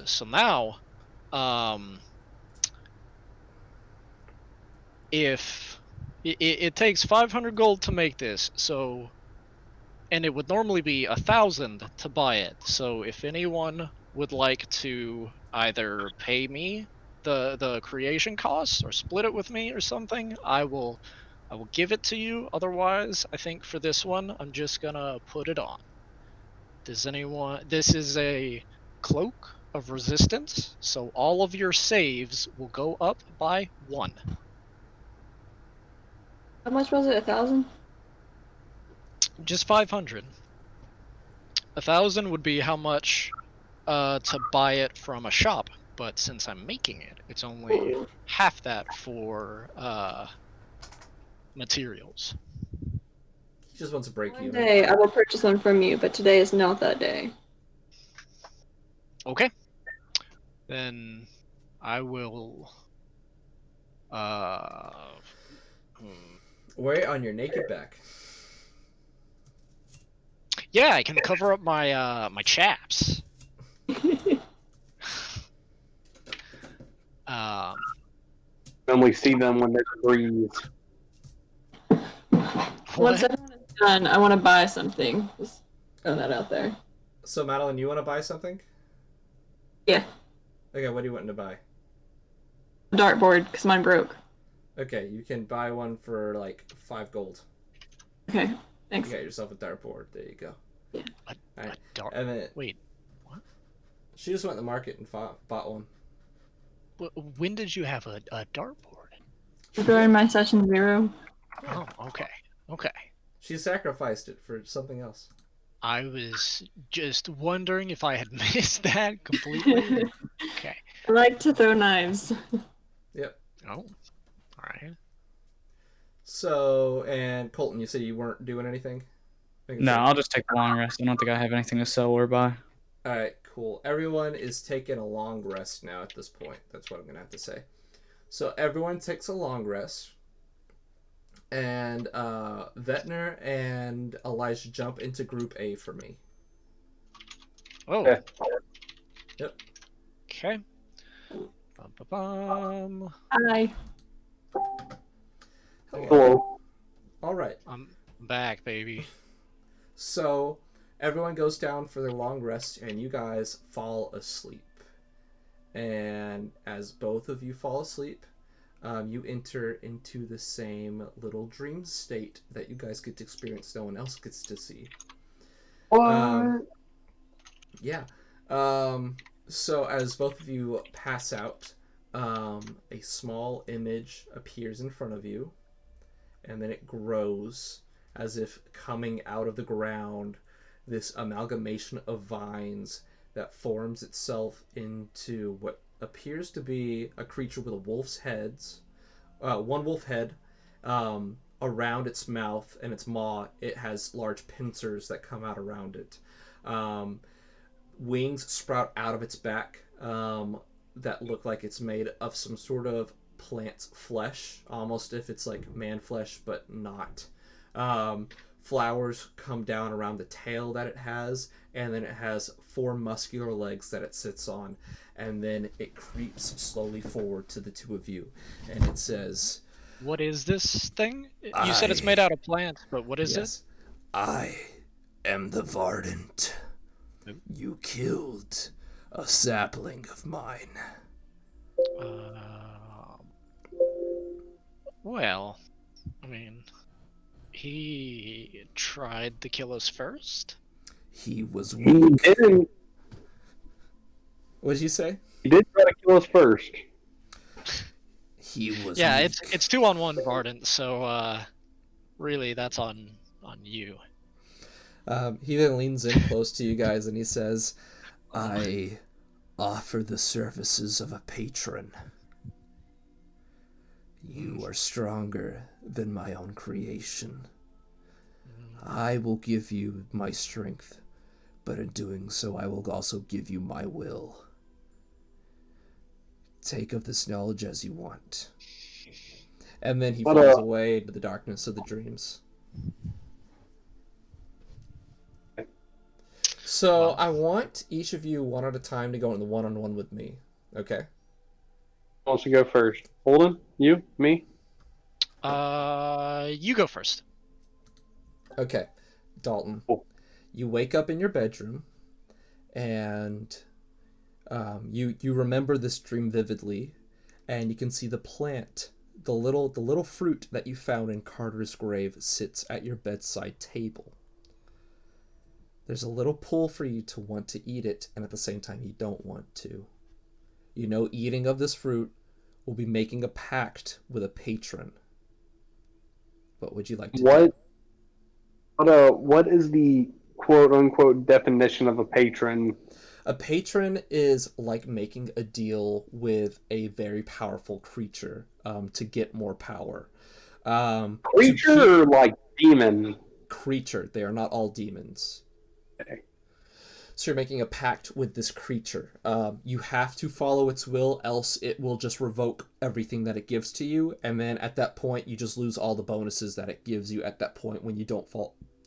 S4: so now, if it takes 500 gold to make this, so, and it would normally be 1,000 to buy it. So if anyone would like to either pay me the creation costs or split it with me or something, I will give it to you. Otherwise, I think for this one, I'm just gonna put it on. Does anyone? This is a cloak of resistance, so all of your saves will go up by 1.
S3: How much was it? 1,000?
S4: Just 500. 1,000 would be how much to buy it from a shop, but since I'm making it, it's only half that for materials.
S1: He just wants to break you.
S3: One day I will purchase one from you, but today is not that day.
S4: Okay. Then I will
S1: wear it on your naked back.
S4: Yeah, I can cover up my my chaps.
S2: When we see them when they're breeze.
S3: Once everyone is done, I want to buy something. Just throw that out there.
S1: So, Madeline, you want to buy something?
S3: Yeah.
S1: Okay, what do you want to buy?
S3: A dartboard, because mine broke.
S1: Okay, you can buy one for like 5 gold.
S3: Okay, thanks.
S1: You got yourself a dartboard. There you go.
S3: Yeah.
S1: Right.
S4: And then, wait, what?
S1: She just went to the market and bought one.
S4: When did you have a dartboard?
S3: During my session 0.
S4: Oh, okay. Okay.
S1: She sacrificed it for something else.
S4: I was just wondering if I had missed that completely. Okay.
S3: I like to throw knives.
S1: Yep.
S4: Oh, alright.
S1: So, and Colton, you said you weren't doing anything?
S5: No, I'll just take a long rest. I don't think I have anything to sell or buy.
S1: Alright, cool. Everyone is taking a long rest now at this point. That's what I'm going to have to say. So everyone takes a long rest. And Vetner and Elijah jump into Group A for me.
S4: Oh.
S2: Okay.
S1: Yep.
S4: Okay. Bum.
S3: Hi.
S2: Hello.
S1: All right.
S4: I'm back, baby.
S1: So everyone goes down for their long rest, and you guys fall asleep. And as both of you fall asleep, you enter into the same little dream state that you guys get to experience. No one else gets to see.
S2: What?
S1: Yeah. So as both of you pass out, a small image appears in front of you, and then it grows as if coming out of the ground, this amalgamation of vines that forms itself into what appears to be a creature with a wolf's heads, one wolf head. Around its mouth and its maw, it has large pincers that come out around it. Wings sprout out of its back that look like it's made of some sort of plant's flesh, almost if it's like man flesh, but not. Flowers come down around the tail that it has, and then it has 4 muscular legs that it sits on, and then it creeps slowly forward to the two of you, and it says,
S4: "What is this thing? You said it's made out of plants, but what is it?"
S1: I am the Vardant. You killed a sapling of mine.
S4: Well, I mean, he tried to kill us first.
S1: He was
S2: He
S1: weak.
S2: didn't.
S1: What did you say?
S2: He did try to kill us first.
S1: He was
S4: Yeah,
S1: weak.
S4: it's 2-on-1, Varden. So really, that's on you.
S1: He then leans in close to you guys and he says, I offer the services of a patron. You are stronger than my own creation. I will give you my strength, but in doing so, I will also give you my will. Take of this knowledge as you want. And then he falls away into the darkness of the dreams. So I want each of you one at a time to go in the one-on-one with me. Okay?
S2: Who wants to go first? Holden? You? Me?
S4: You go first.
S1: Okay. Dalton.
S2: Cool.
S1: You wake up in your bedroom, and you remember this dream vividly, and you can see the plant, the little fruit that you found in Carter's grave sits at your bedside table. There's a little pull for you to want to eat it, and at the same time you don't want to. You know eating of this fruit will be making a pact with a patron. What would you like to do?
S2: What is the quote-unquote definition of a patron?
S1: A patron is like making a deal with a very powerful creature to get more power.
S2: Creature or like demon?
S1: Creature. They are not all demons.
S2: Okay.
S1: So you're making a pact with this creature. You have to follow its will, else it will just revoke everything that it gives to you. And then at that point, you just lose all the bonuses that it gives you at that point when you don't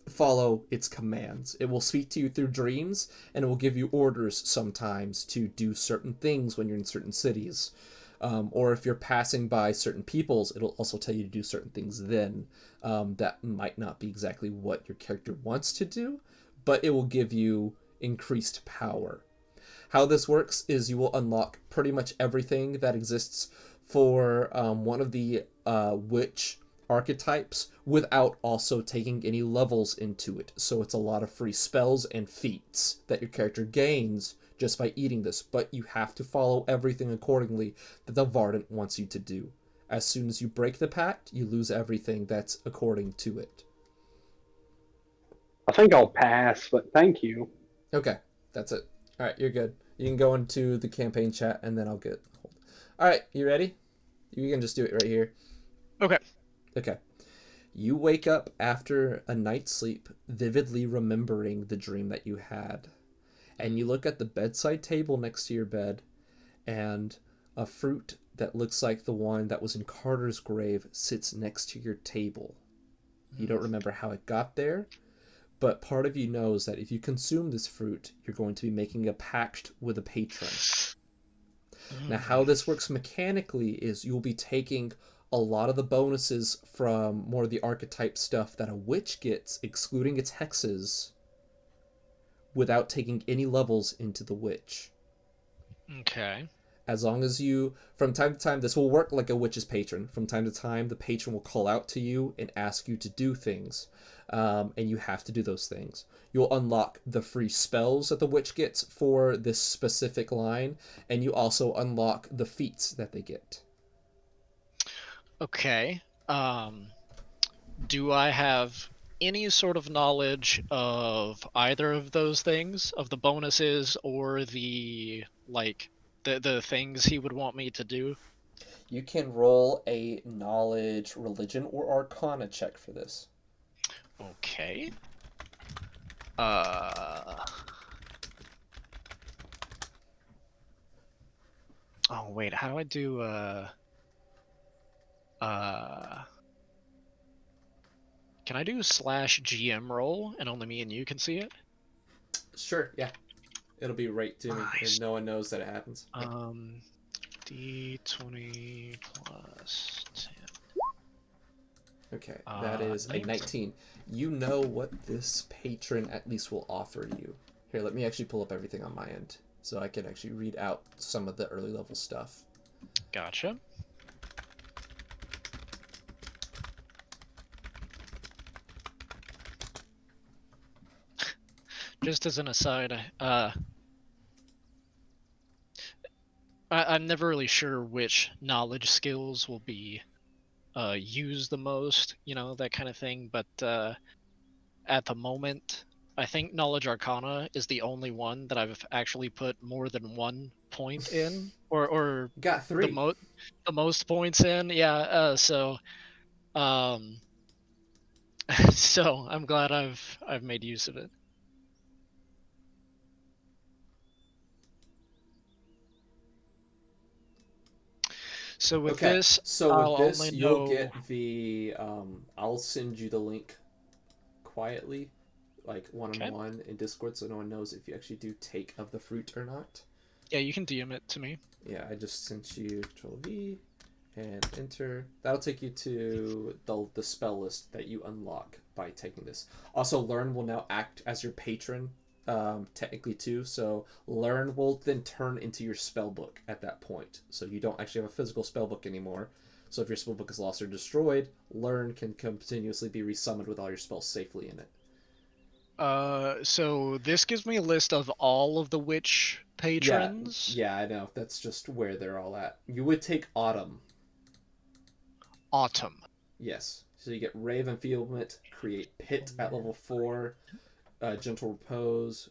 S1: follow its commands. It will speak to you through dreams, and it will give you orders sometimes to do certain things when you're in certain cities. Or if you're passing by certain peoples, it'll also tell you to do certain things then. That might not be exactly what your character wants to do, but it will give you increased power. How this works is you will unlock pretty much everything that exists for one of the witch archetypes without also taking any levels into it. So it's a lot of free spells and feats that your character gains just by eating this, but you have to follow everything accordingly that the Vardant wants you to do. As soon as you break the pact, you lose everything that's according to it.
S2: I think I'll pass, but thank you.
S1: Okay, that's it. All right, you're good. You can go into the campaign chat, and then I'll get hold. All right, you ready? You can just do it right here.
S4: Okay.
S1: Okay. You wake up after a night's sleep, vividly remembering the dream that you had. And you look at the bedside table next to your bed, and a fruit that looks like the one that was in Carter's grave sits next to your table. You don't remember how it got there, but part of you knows that if you consume this fruit, you're going to be making a pact with a patron. Now, how this works mechanically is you'll be taking a lot of the bonuses from more of the archetype stuff that a witch gets, excluding its hexes, without taking any levels into the witch.
S4: Okay.
S1: As long as you, from time to time, this will work like a witch's patron. From time to time, the patron will call out to you and ask you to do things. And you have to do those things. You'll unlock the free spells that the witch gets for this specific line, and you also unlock the feats that they get.
S4: Okay. Do I have any sort of knowledge of either of those things, of the bonuses or the the things he would want me to do?
S1: You can roll a knowledge, religion, or arcana check for this.
S4: Okay. Oh wait, how do I do can I do /GM roll and only me and you can see it?
S1: Sure, yeah. It'll be right to me, and no one knows that it happens.
S4: D20 plus 10.
S1: Okay, that is
S4: 19.
S1: a 19. You know what this patron at least will offer you. Here, let me actually pull up everything on my end, so I can actually read out some of the early level stuff.
S4: Gotcha. Just as an aside, I'm never really sure which knowledge skills will be used the most, that kind of thing. But at the moment, I think Knowledge Arcana is the only one that I've actually put more than 1 point in, or
S1: Got 3.
S4: The most points in. Yeah. Um, so I'm glad I've made use of it. So with this,
S1: so
S4: I'll
S1: with this,
S4: only
S1: you'll
S4: know.
S1: get the. I'll send you the link quietly, like
S4: Okay.
S1: one-on-one in Discord, so no one knows if you actually do take of the fruit or not.
S4: Yeah, you can DM it to me.
S1: Yeah, I just sent you Control V and enter. That'll take you to the spell list that you unlock by taking this. Also, Learn will now act as your patron, technically too. So Learn will then turn into your spell book at that point. So you don't actually have a physical spell book anymore. So if your spell book is lost or destroyed, Learn can continuously be resummoned with all your spells safely in it.
S4: So this gives me a list of all of the witch patrons.
S1: Yeah, I know. That's just where they're all at. You would take Autumn.
S4: Autumn.
S1: Yes. So you get Ray of Enfeeblement, Create Pit at level 4, Gentle Repose,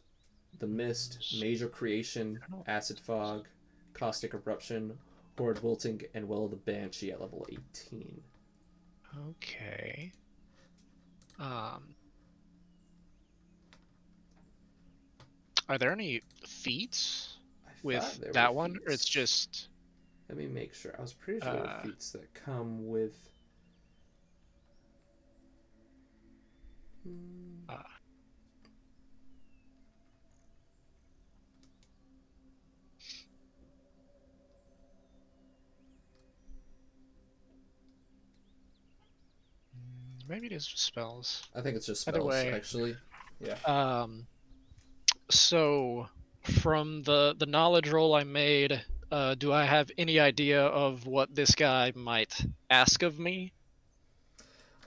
S1: The Mist, Major Creation, Acid Fog, Caustic Eruption, Horde Wilting, and Well of the Banshee at level 18.
S4: Okay. Are there any feats with that one, or it's just?
S1: Let me make sure. I was pretty sure there were feats that come with.
S4: Maybe it is spells.
S1: I think it's just spells,
S4: Either way,
S1: actually. Yeah.
S4: So from the knowledge roll I made, do I have any idea of what this guy might ask of me?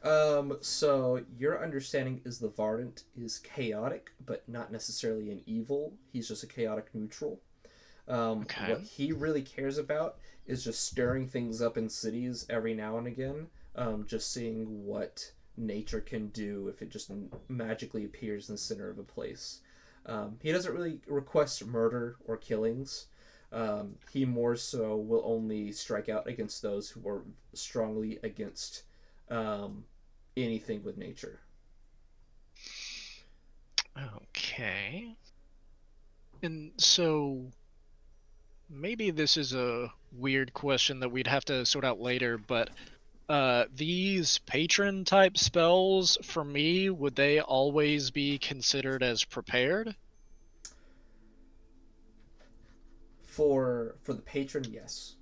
S1: So your understanding is the Vardant is chaotic, but not necessarily an evil. He's just a chaotic neutral.
S4: Okay.
S1: What he really cares about is just stirring things up in cities every now and again. Just seeing what nature can do if it just magically appears in the center of a place. He doesn't really request murder or killings. He more so will only strike out against those who are strongly against anything with nature.
S4: Okay. And so maybe this is a weird question that we'd have to sort out later, but these patron type spells for me, would they always be considered as prepared?
S1: For the patron, yes.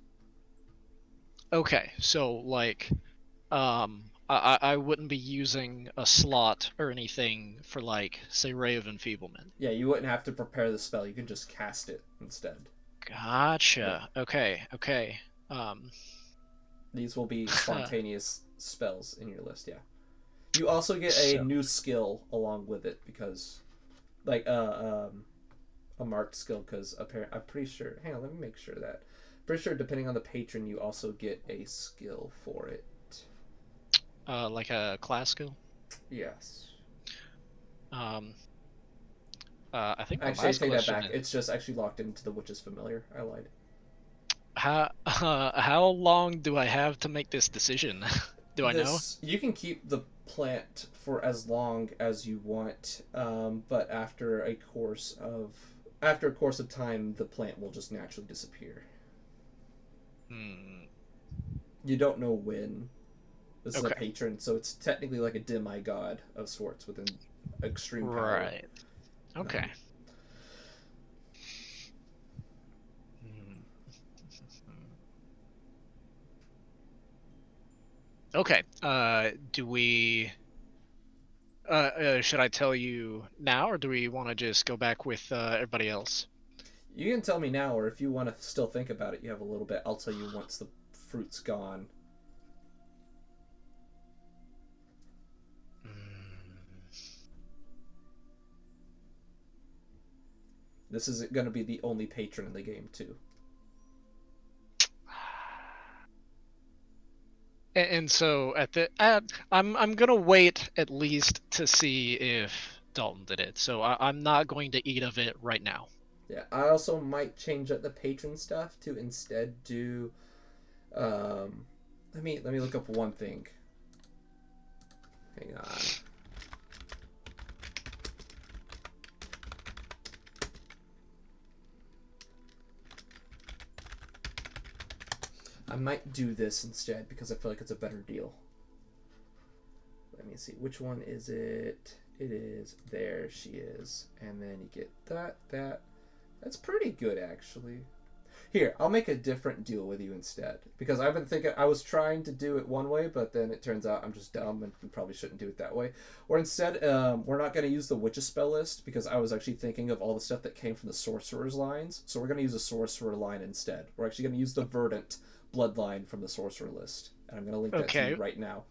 S4: Okay, so like I wouldn't be using a slot or anything for like say Ray of Enfeeblement.
S1: Yeah, you wouldn't have to prepare the spell. You can just cast it instead.
S4: Gotcha.
S1: Yeah.
S4: Okay.
S1: These will be spontaneous spells in your list, yeah. You also get a new skill along with it because, like, a marked skill. Because I'm pretty sure. Hang on, let me make sure that. Pretty sure, depending on the patron, you also get a skill for it.
S4: Like a class skill.
S1: Yes.
S4: I think
S1: actually, I take that back. It's just actually locked into the Witch's Familiar. I lied.
S4: How long do I have to make this decision? Do I know?
S1: You can keep the plant for as long as you want, but after a course of time, the plant will just naturally disappear. You don't know when. This is a patron, so it's technically like a demigod of sorts with an extreme power.
S4: Right. Okay. Okay. Do we? Should I tell you now, or do we want to just go back with everybody else?
S1: You can tell me now, or if you want to still think about it, you have a little bit. I'll tell you once the fruit's gone. This is going to be the only patron in the game, too.
S4: And so I'm gonna wait at least to see if Dalton did it. So I'm not going to eat of it right now.
S1: Yeah, I also might change up the patron stuff to instead do. Let me look up one thing. Hang on. I might do this instead because I feel like it's a better deal. Let me see. Which one is it? It is. There she is. And then you get that. That's pretty good, actually. Here, I'll make a different deal with you instead. Because I've been thinking, I was trying to do it one way, but then it turns out I'm just dumb and we probably shouldn't do it that way. Or instead, we're not going to use the Witch's spell list because I was actually thinking of all the stuff that came from the Sorcerer's lines. So we're going to use a Sorcerer line instead. We're actually going to use the Verdant bloodline from the Sorcerer list. And I'm going to link that to you right now.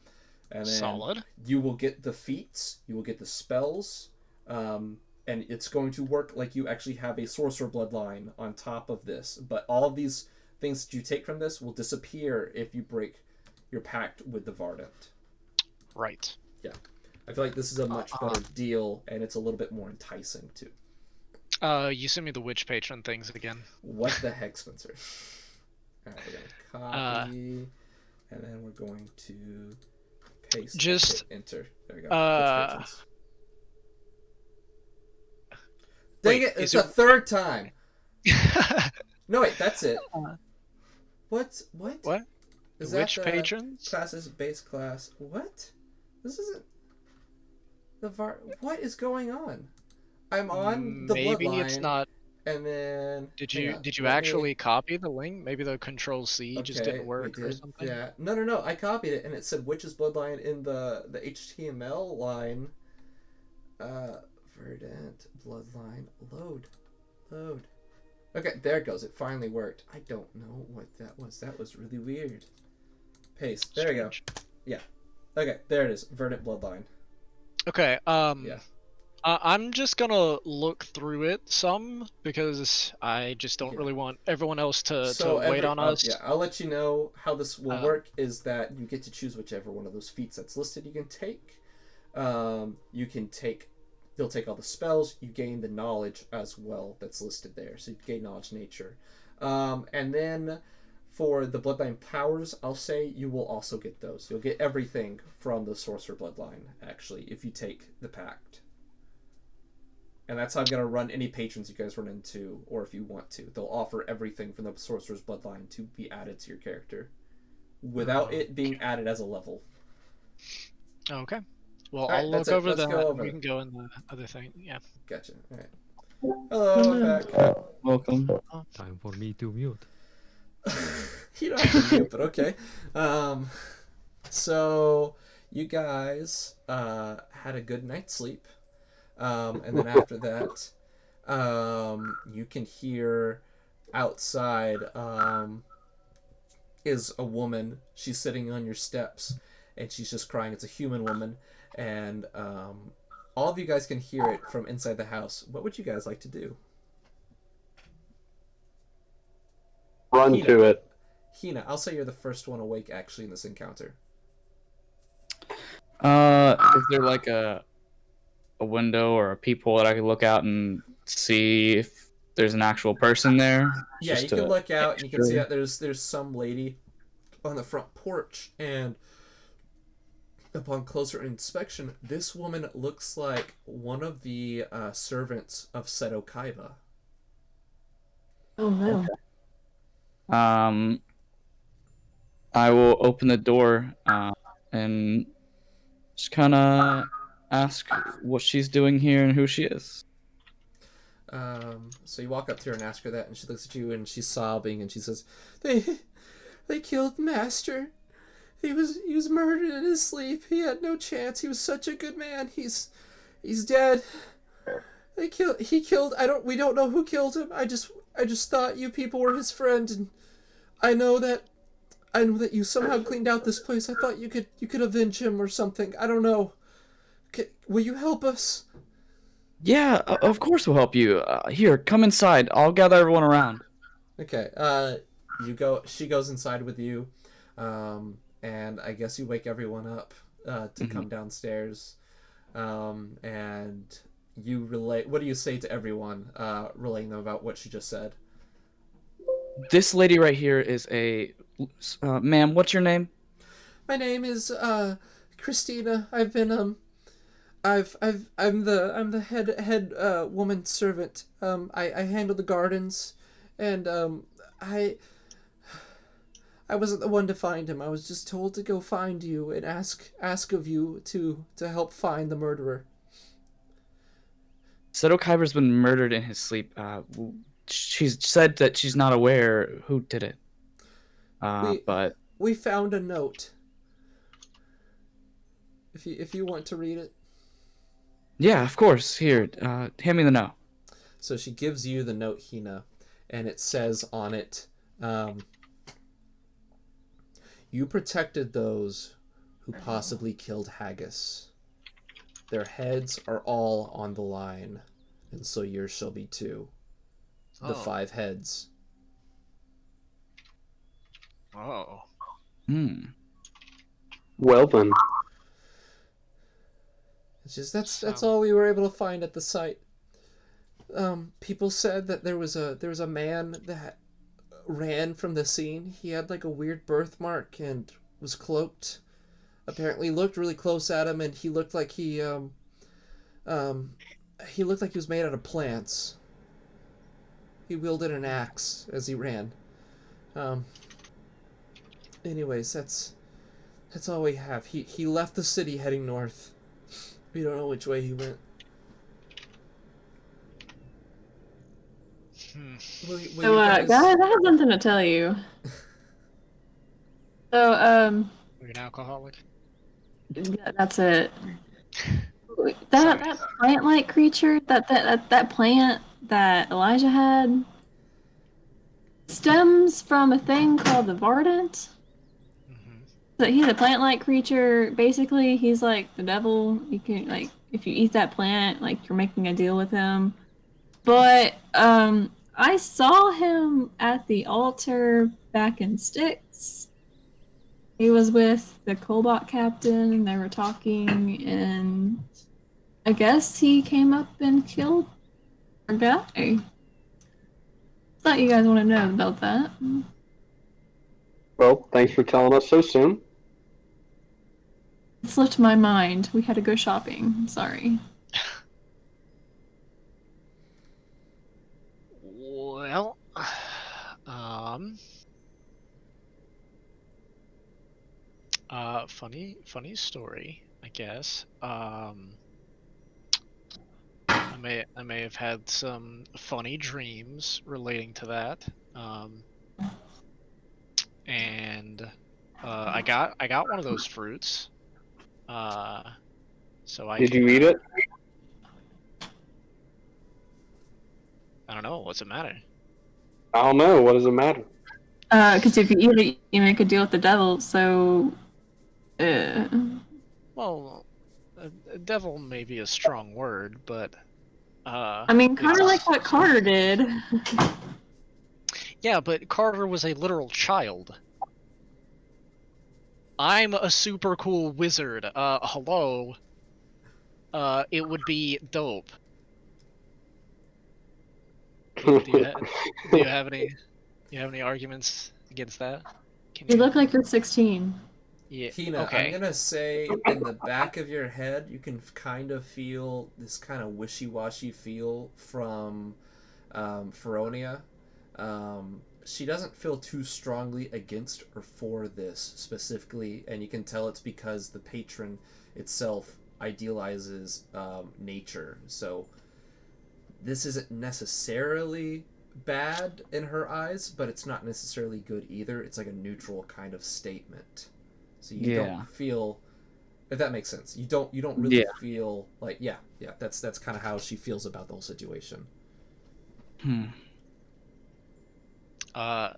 S1: And then
S4: Solid.
S1: You will get the feats, you will get the spells, and it's going to work like you actually have a sorcerer bloodline on top of this. But all of these things that you take from this will disappear if you break your pact with the Vardant.
S4: Right.
S1: Yeah. I feel like this is a much better deal, and it's a little bit more enticing, too.
S4: You send me the witch patron things again.
S1: What the heck, Spencer? Alright, we're going to copy, and then we're going to paste.
S4: Just
S1: enter. There we go. Dang it! It's the third time. No, wait, that's it. What?
S4: What?
S1: Is
S4: the witch
S1: that
S4: patrons?
S1: Classes base class. What? This isn't the What is going on? I'm on the
S4: Maybe
S1: bloodline.
S4: It's not.
S1: And then
S4: did you actually copy the link? Maybe the Control C just didn't work or something.
S1: Yeah. No. I copied it and it said witch's bloodline in the HTML line. Verdant bloodline load. Okay, there it goes. It finally worked. I don't know what that was. That was really weird. Paste. There we go. Yeah. Okay, there it is. Verdant bloodline.
S4: Okay.
S1: Yeah.
S4: I'm just gonna look through it some because I just don't really want everyone else to wait on us.
S1: Yeah, I'll let you know how this will work. Is that you get to choose whichever one of those feats that's listed you can take. You can take. You'll take all the spells. You gain the knowledge as well that's listed there. So you gain knowledge nature, and then for the bloodline powers, I'll say you will also get those. You'll get everything from the sorcerer bloodline actually if you take the pact. And that's how I'm going to run any patrons you guys run into, or if you want to. They'll offer everything from the Sorcerer's Bloodline to be added to your character without it being added as a level.
S4: Okay. Well, I'll look over that. We can go in the other thing. Yeah.
S1: Gotcha. All right. Hello, I'm back.
S5: Welcome.
S6: Time for me to mute.
S1: You don't have to mute, but okay. So, you guys had a good night's sleep. And then after that, you can hear outside is a woman. She's sitting on your steps, and she's just crying. It's a human woman, and all of you guys can hear it from inside the house. What would you guys like to do?
S2: Run to it.
S1: Hina, I'll say you're the first one awake, actually, in this encounter.
S5: Is there like a window or a peephole that I could look out and see if there's an actual person there?
S1: Yeah, you can look out and you can see that there's some lady on the front porch, and upon closer inspection, this woman looks like one of the servants of Seto Kaiba.
S3: Oh no.
S5: Okay. I will open the door and just kind of ask what she's doing here and who she is.
S1: So you walk up to her and ask her that, and she looks at you and she's sobbing and she says, "They killed Master. He was murdered in his sleep. He had no chance. He was such a good man. He's dead. We don't know who killed him. I just thought you people were his friend, and I know that you somehow cleaned out this place. I thought you could avenge him or something. I don't know. Will you help us?"
S5: Yeah, of course we'll help you. Here, come inside. I'll gather everyone around.
S1: Okay. She goes inside with you, and I guess you wake everyone up to come downstairs, and you relate. What do you say to everyone, relaying them about what she just said?
S5: This lady right here is a ma'am. What's your name?
S1: My name is Christina. I've been I'm the head woman servant. I handle the gardens, and I wasn't the one to find him. I was just told to go find you and ask of you to help find the murderer.
S5: Seto Kyber's been murdered in his sleep. She's said that she's not aware who did it. But
S1: we found a note. If you want to read it.
S5: Yeah, of course. Here, hand me the note.
S1: So she gives you the note, Hina, and it says on it, you protected those who possibly killed Haggis. Their heads are all on the line, and so yours shall be too. The 5 heads.
S4: Oh.
S2: Well then.
S1: It's just that's all we were able to find at the site. People said that there was a man that ran from the scene. He had like a weird birthmark and was cloaked. Apparently looked really close at him, and he looked like he looked like he was made out of plants. He wielded an axe as he ran. Anyways, that's all we have. He left the city heading north. We don't know which way he went.
S3: So, guys, I have something to tell you. So,
S4: You're an alcoholic?
S3: That's it. That plant-like creature, that plant that Elijah had, stems from a thing called the Vardant. So he's a plant-like creature. Basically, he's like the devil. You can, like, if you eat that plant, like, you're making a deal with him. But I saw him at the altar back in Styx. He was with the Cobalt captain, and they were talking, and I guess he came up and killed our guy. Thought you guys want to know about that.
S2: Well, thanks for telling us so soon.
S3: It slipped my mind. We had to go shopping. Sorry.
S4: Well, funny story, I guess. I may have had some funny dreams relating to that. And I got one of those fruits. So I
S2: Did you eat it?
S4: I don't know. What's it matter?
S2: I don't know. What does it matter?
S3: Because if you eat it, you make a deal with the devil. So,
S4: well, devil may be a strong word, but
S3: I mean, kind of like what Carter did.
S4: Yeah, but Carter was a literal child. I'm a super cool wizard. Hello. It would be dope. Do you have any arguments against that?
S3: You look like you're 16.
S4: Yeah.
S1: Hina,
S4: okay.
S1: I'm gonna say in the back of your head, you can kind of feel this kind of wishy-washy feel from Feronia. She doesn't feel too strongly against or for this specifically, and you can tell it's because the patron itself idealizes nature. So this isn't necessarily bad in her eyes, but it's not necessarily good either. It's like a neutral kind of statement. So you don't feel, if that makes sense. You don't really feel like that's kind of how she feels about the whole situation.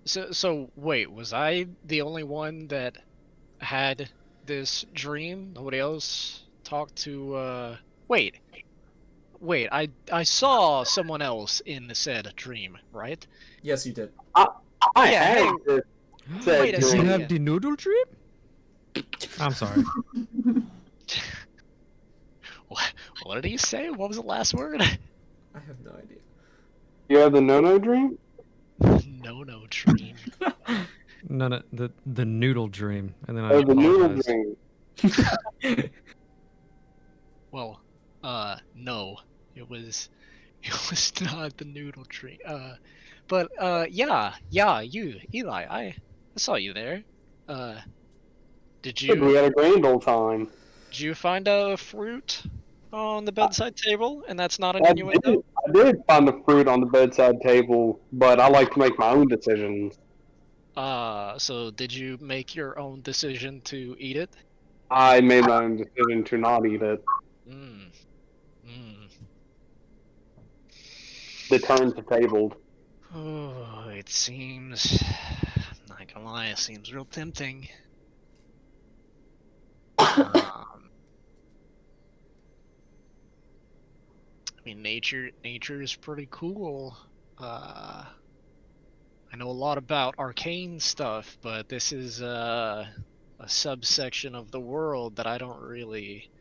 S4: So wait, was I the only one that had this dream? Nobody else talked to wait, I saw someone else in the said dream, right?
S1: Yes, you did.
S2: I had this said
S4: Wait a
S6: Did you
S2: dream.
S6: have the noodle dream? I'm sorry.
S4: What did he say? What was the last word?
S1: I have no idea.
S2: You have the no dream?
S4: No dream.
S6: No, the noodle dream, and then I
S2: Oh, the noodle
S6: apologized.
S2: dream.
S4: Well, no, it was not the noodle dream. But yeah, you, Eli, I saw you there. Did
S2: Good, we
S4: you
S2: had a grand old time.
S4: did you find a fruit on the bedside table? And that's not an
S2: I
S4: innuendo?
S2: did find the fruit on the bedside table, but I like to make my own decisions.
S4: So did you make your own decision to eat it?
S2: I made my own decision to not eat it.
S4: Mm. Mm.
S2: The turns are tabled.
S4: Oh, it seems. Not gonna lie, it seems real tempting. Um, I mean, nature is pretty cool. I know a lot about arcane stuff, but this is a subsection of the world that I don't really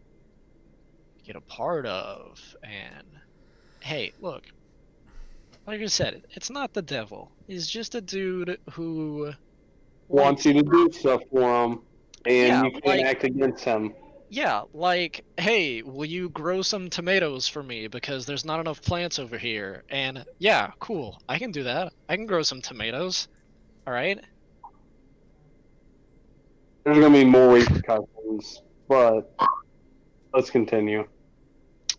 S4: get a part of. And hey, look, like I said, it's not the devil. He's just a dude who
S2: Wants
S4: likes,
S2: you to do stuff for him, and
S4: yeah,
S2: you can't
S4: like,
S2: act against him.
S4: yeah, like, hey, will you grow some tomatoes for me because there's not enough plants over here? And yeah, cool, I can do that. I can grow some tomatoes. All right.
S2: There's gonna be more repercussions, but let's continue.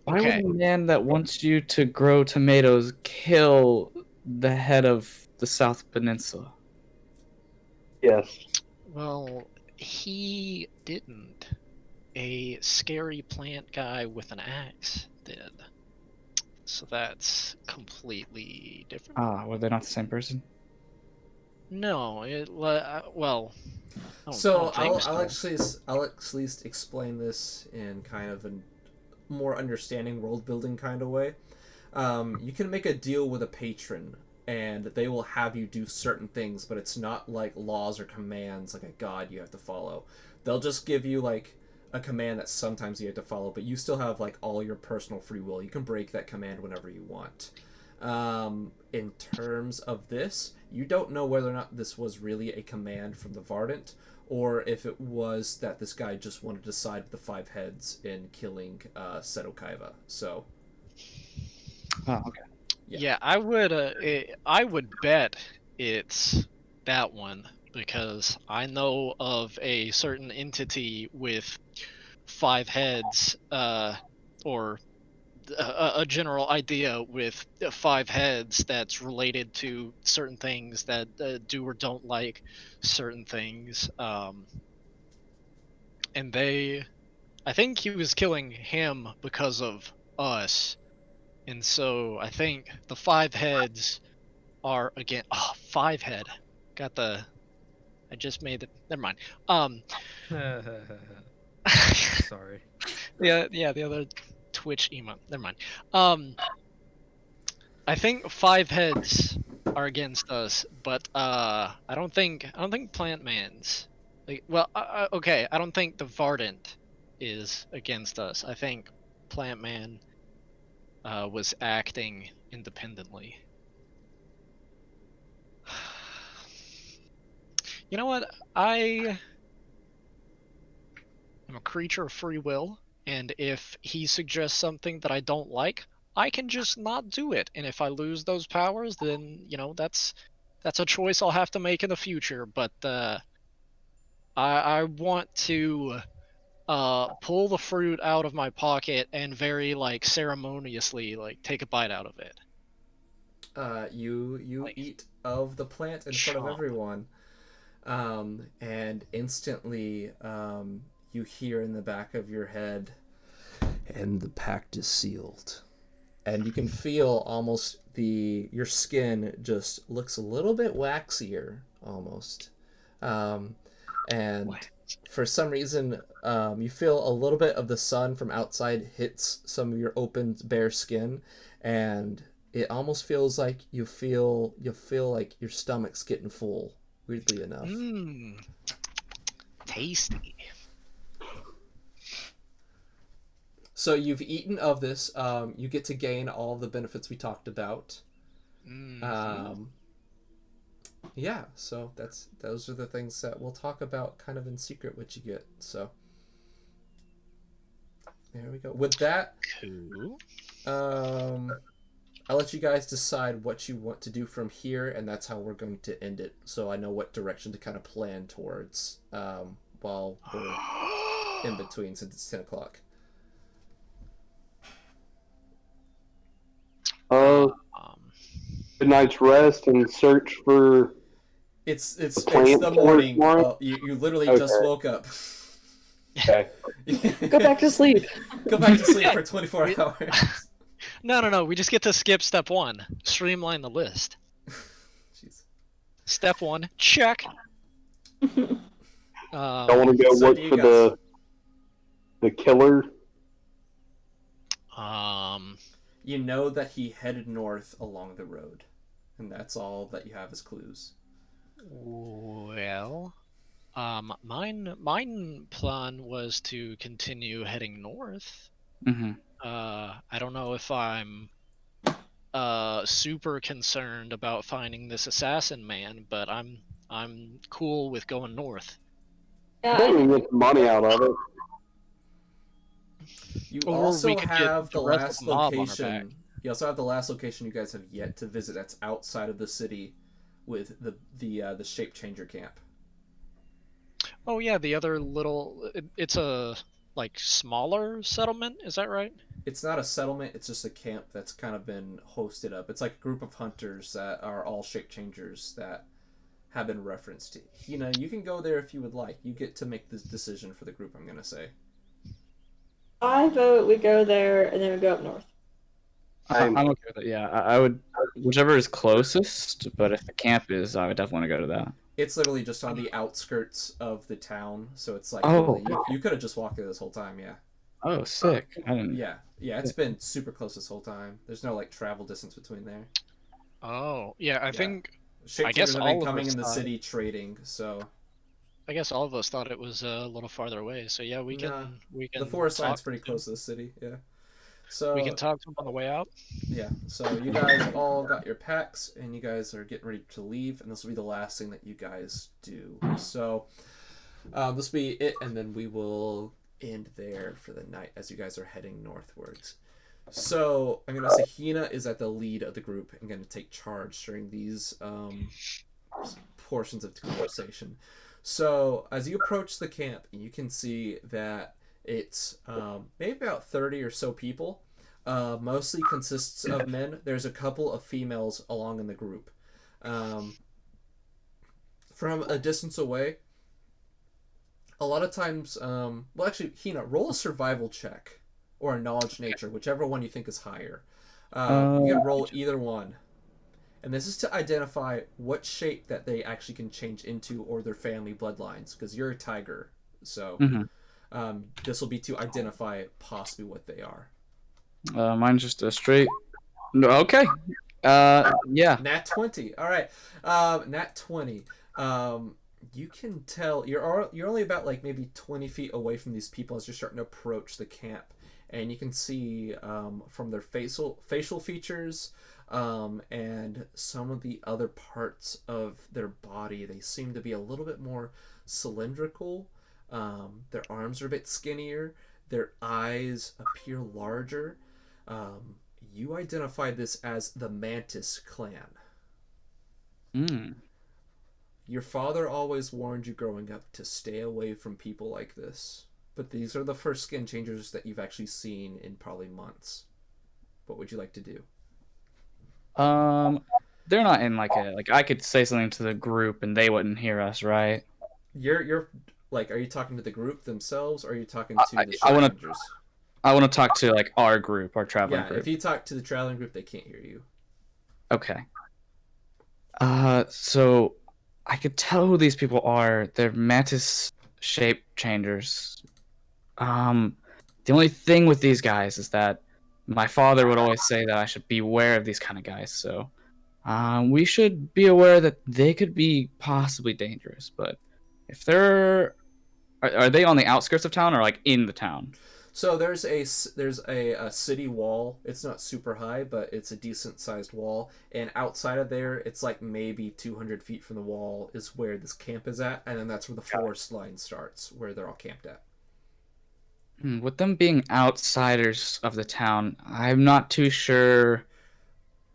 S5: Why would
S4: Okay.
S5: a man that wants you to grow tomatoes kill the head of the South Peninsula?
S2: Yes.
S4: Well, he didn't. A scary plant guy with an axe did. So that's completely different.
S5: Ah, were they not the same person?
S4: No, well, I
S1: So
S4: don't think
S1: I'll at least explain this in kind of a more understanding world building kind of way. You can make a deal with a patron, and they will have you do certain things, but it's not like laws or commands like a god you have to follow. They'll just give you like a command that sometimes you have to follow, but you still have like all your personal free will. You can break that command whenever you want. In terms of this, you don't know whether or not this was really a command from the Vardant, or if it was that this guy just wanted to side with the five heads in killing Seto Kaiba. So,
S5: Oh, okay.
S4: Yeah, I would bet it's that one because I know of a certain entity with five heads, or a general idea with five heads that's related to certain things that do or don't like certain things. And I think he was killing him because of us. And so I think the five heads are again. Oh, five head. Got the. I just made it. Never mind.
S6: Sorry.
S4: Yeah, the other Twitch emote. Never mind. I think five heads are against us, but I don't think Plant Man's. Like, well, okay, I don't think the Vardant is against us. I think Plant Man was acting independently. You know what? I am a creature of free will, and if he suggests something that I don't like, I can just not do it. And if I lose those powers, then that's a choice I'll have to make in the future. But I want to pull the fruit out of my pocket and very like ceremoniously like take a bite out of it.
S1: you
S4: Like
S1: eat of the plant in front of
S4: chomp.
S1: everyone, and instantly you hear in the back of your head, and the pact is sealed. And you can feel almost your skin just looks a little bit waxier almost, um, and for some reason you feel a little bit of the sun from outside hits some of your open bare skin, and it almost feels like you feel like your stomach's getting full, weirdly enough.
S4: Mmm. tasty.
S1: So you've eaten of this. You get to gain all the benefits we talked about.
S4: Mm-hmm.
S1: Yeah, so those are the things that we'll talk about kind of in secret what you get. So there we go. With that,
S4: Cool.
S1: I'll let you guys decide what you want to do from here, and that's how we're going to end it. So I know what direction to kind of plan towards while we're in between, since it's 10 o'clock.
S2: Good night's rest and search for.
S1: It's the morning. You literally just woke up.
S2: Okay.
S3: Go back to sleep.
S1: Go back to sleep for 24 hours.
S4: No. We just get to skip step 1. Streamline the list.
S1: Jeez.
S4: Step 1, check.
S2: I want to go
S1: so
S2: look for the killer.
S1: You know that he headed north along the road, and that's all that you have as clues.
S4: Well, mine plan was to continue heading north.
S5: Mm-hmm.
S4: I don't know if I'm super concerned about finding this assassin man, but I'm cool with going north.
S2: I think we can get the money out of it.
S1: You
S4: Or
S1: also
S4: we could get
S1: have the
S4: the rest of
S1: last
S4: the mob on our back.
S1: location. You also have the last location you guys have yet to visit. That's outside of the city, with the shape changer camp.
S4: Oh yeah, the other little. It's a like smaller settlement. Is that right?
S1: It's not a settlement. It's just a camp that's kind of been hosted up. It's like a group of hunters that are all shape changers that have been referenced. You know, you can go there if you would like. You get to make this decision for the group, I'm gonna say.
S3: I vote we go there and then we go up north.
S5: I'm okay with it. Yeah, I would whichever is closest. But if the camp is, I would definitely want to go to that.
S1: It's literally just on the outskirts of the town, so it's like you could have just walked there this whole time. Yeah.
S5: Oh, sick! I didn't.
S1: Yeah. It's been super close this whole time. There's no like travel distance between there.
S4: Oh yeah, I think.
S1: Shape
S4: I guess
S1: changers have
S4: all
S1: been
S4: of
S1: coming
S4: us
S1: in the
S4: thought-
S1: city trading, so.
S4: I guess all of us thought it was a little farther away. So yeah, we can.
S1: The forest line's pretty close to the city. Yeah. So
S4: we can talk to him on the way out.
S1: Yeah, so you guys all got your packs, and you guys are getting ready to leave, and this will be the last thing that you guys do. So this will be it, and then we will end there for the night as you guys are heading northwards. So I'm going to say Hina is at the lead of the group and going to take charge during these portions of the conversation. So as you approach the camp, you can see that it's maybe about 30 or so people. Mostly consists of men. There's a couple of females along in the group. From a distance away, a lot of times, well, actually, Hina, roll a survival check or a knowledge nature, whichever one you think is higher. You can roll either one. And this is to identify what shape that they actually can change into or their family bloodlines, because you're a tiger. So this will be to identify possibly what they are.
S5: Mine's just a straight. No, okay. Yeah.
S1: Nat 20. All right. Nat 20. You can tell you're only about like maybe 20 feet away from these people as you're starting to approach the camp, and you can see from their facial features and some of the other parts of their body, they seem to be a little bit more cylindrical. Their arms are a bit skinnier. Their eyes appear larger. You identified this as the Mantis clan. Your father always warned you growing up to stay away from people like this, but these are the first skin changers that you've actually seen in probably months. What would you like to do?
S5: They're not in like I could say something to the group and they wouldn't hear us, right?
S1: You're like, are you talking to the group themselves, or are you talking to the strangers?
S5: I want to talk to like our group, our traveling group.
S1: Yeah, if you talk to the traveling group, they can't hear you.
S5: Okay. So I could tell who these people are. They're mantis shape changers. The only thing with these guys is that my father would always say that I should beware of these kind of guys. So we should be aware that they could be possibly dangerous. But if they're Are they on the outskirts of town or like in the town?
S1: So there's a city wall. It's not super high, but it's a decent sized wall. And outside of there, it's like maybe 200 feet from the wall is where this camp is at, and then that's where the forest line starts, where they're all camped at.
S5: With them being outsiders of the town, I'm not too sure.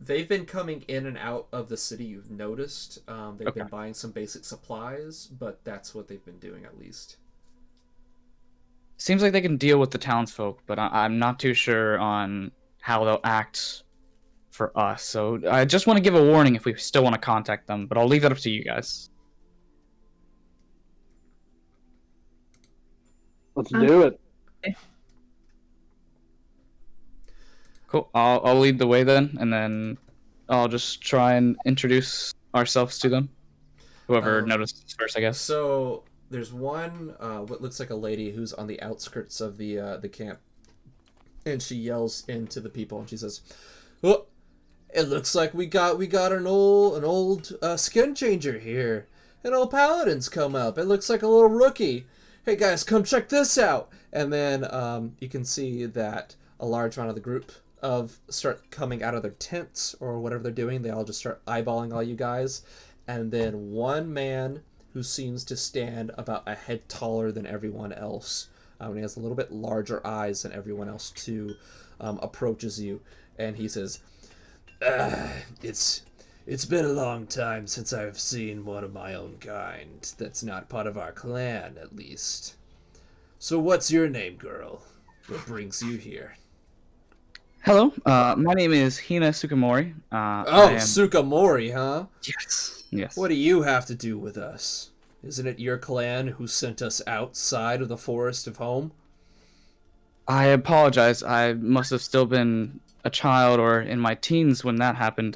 S1: They've been coming in and out of the city. You've noticed. They've been buying some basic supplies, but that's what they've been doing at least.
S5: Seems like they can deal with the townsfolk, but I'm not too sure on how they'll act for us. So I just want to give a warning if we still want to contact them, but I'll leave that up to you guys.
S2: Let's do it.
S5: Cool. I'll lead the way then, and then I'll just try and introduce ourselves to them. Whoever notices first, I guess.
S1: So there's one what looks like a lady who's on the outskirts of the camp, and she yells into the people and she says, "Oh, it looks like we got an old skin changer here. An old paladin's come up. It looks like a little rookie. Hey guys, come check this out." And then you can see that a large amount of the group start coming out of their tents or whatever they're doing. They all just start eyeballing all you guys, and then one man who seems to stand about a head taller than everyone else. He has a little bit larger eyes than everyone else too. Approaches you, and he says, "It's been a long time since I've seen one of my own kind. That's not part of our clan, at least. So what's your name, girl? What brings you here?"
S5: Hello, my name is Hina Sukamori.
S1: Sukamori, huh?
S5: Yes.
S1: What do you have to do with us? Isn't it your clan who sent us outside of the forest of home?
S5: I apologize. I must have still been a child or in my teens when that happened.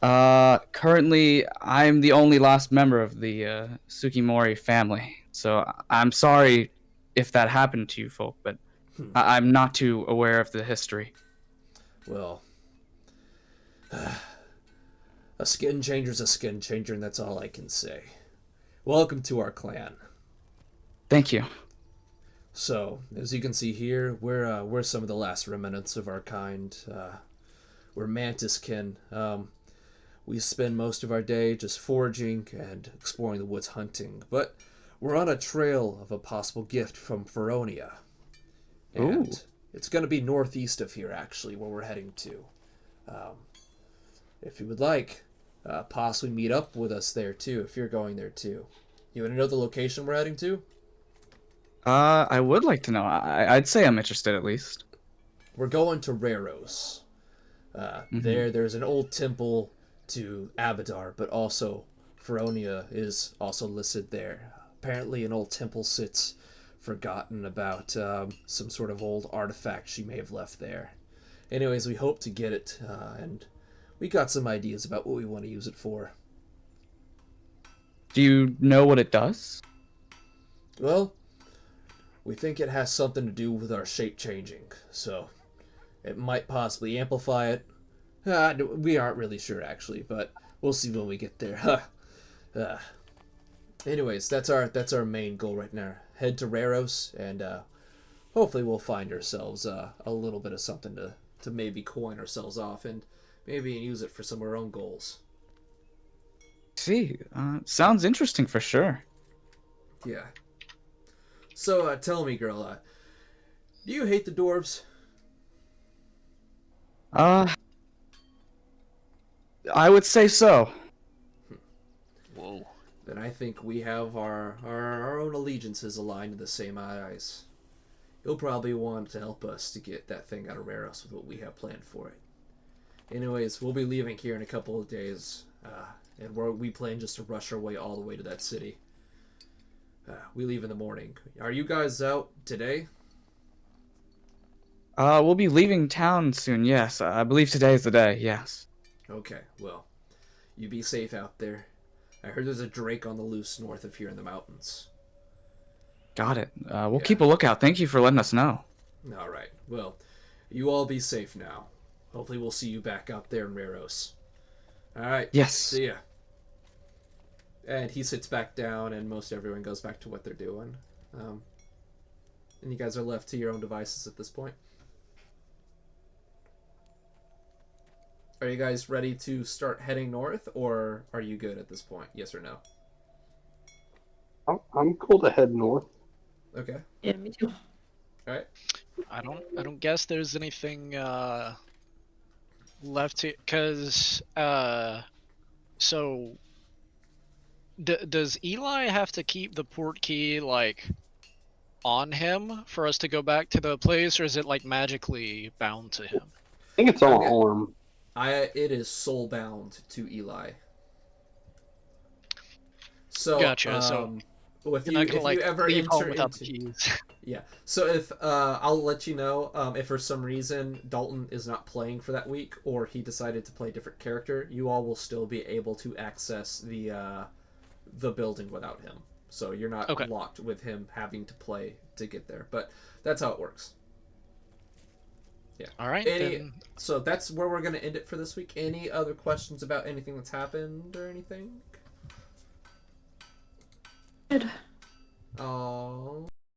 S5: Currently, I'm the only last member of the Sukimori family, so I'm sorry if that happened to you folk, but I'm not too aware of the history.
S1: Well, a skin changer's a skin changer, and that's all I can say. Welcome to our clan.
S5: Thank you.
S1: So, as you can see here, we're some of the last remnants of our kind. We're mantiskin. We spend most of our day just foraging and exploring the woods hunting, but we're on a trail of a possible gift from Feronia. And it's going to be northeast of here, actually, where we're heading to. If you would like, possibly meet up with us there, too, if you're going there, too. You want to know the location we're heading to?
S5: I would like to know. I'd say I'm interested, at least.
S1: We're going to Raros. There's an old temple to Abadar, but also Feronia is also listed there. Apparently an old temple sits forgotten about some sort of old artifact she may have left there. Anyways, we hope to get it, and we got some ideas about what we want to use it for.
S5: Do you know what it does?
S1: Well, we think it has something to do with our shape changing, so it might possibly amplify it. We aren't really sure, actually, but we'll see when we get there. Anyways, that's our main goal right now. Head to Raros, and hopefully we'll find ourselves a little bit of something to maybe coin ourselves off and maybe use it for some of our own goals.
S5: See, sounds interesting for sure.
S1: Yeah. So tell me, girl, do you hate the dwarves?
S5: I would say so.
S4: Whoa.
S1: Then I think we have our own allegiances aligned in the same eyes. You'll probably want to help us to get that thing out of Raros with what we have planned for it. Anyways, we'll be leaving here in a couple of days, and we plan just to rush our way all the way to that city. We leave in the morning. Are you guys out today?
S5: We'll be leaving town soon, yes. I believe today is the day, yes.
S1: Okay, well, you be safe out there. I heard there's a drake on the loose north of here in the mountains.
S5: Got it. We'll keep a lookout. Thank you for letting us know.
S1: All right. Well, you all be safe now. Hopefully we'll see you back out there in Raros. All right.
S5: Yes.
S1: See ya. And he sits back down, and most everyone goes back to what they're doing. And you guys are left to your own devices at this point. Are you guys ready to start heading north, or are you good at this point? Yes or no?
S2: I'm cool to head north.
S1: Okay.
S3: Yeah, me too.
S1: All right.
S4: I don't guess there's anything left to, cause so does Eli have to keep the port key like on him for us to go back to the place, or is it like magically bound to him?
S2: I think it's on an arm.
S1: It is soul bound to Eli. So
S4: Gotcha. So
S1: if
S4: you're not
S1: you
S4: gonna, like,
S1: ever
S4: leave home
S1: enter
S4: without
S1: into
S4: the keys.
S1: yeah, so if I'll let you know if for some reason Dalton is not playing for that week, or he decided to play a different character, you all will still be able to access the building without him. So you're not
S4: Okay.
S1: locked with him having to play to get there. But that's how it works. Yeah.
S4: All right.
S1: So that's where we're going to end it for this week. Any other questions about anything that's happened or anything?
S3: Good.
S1: Oh.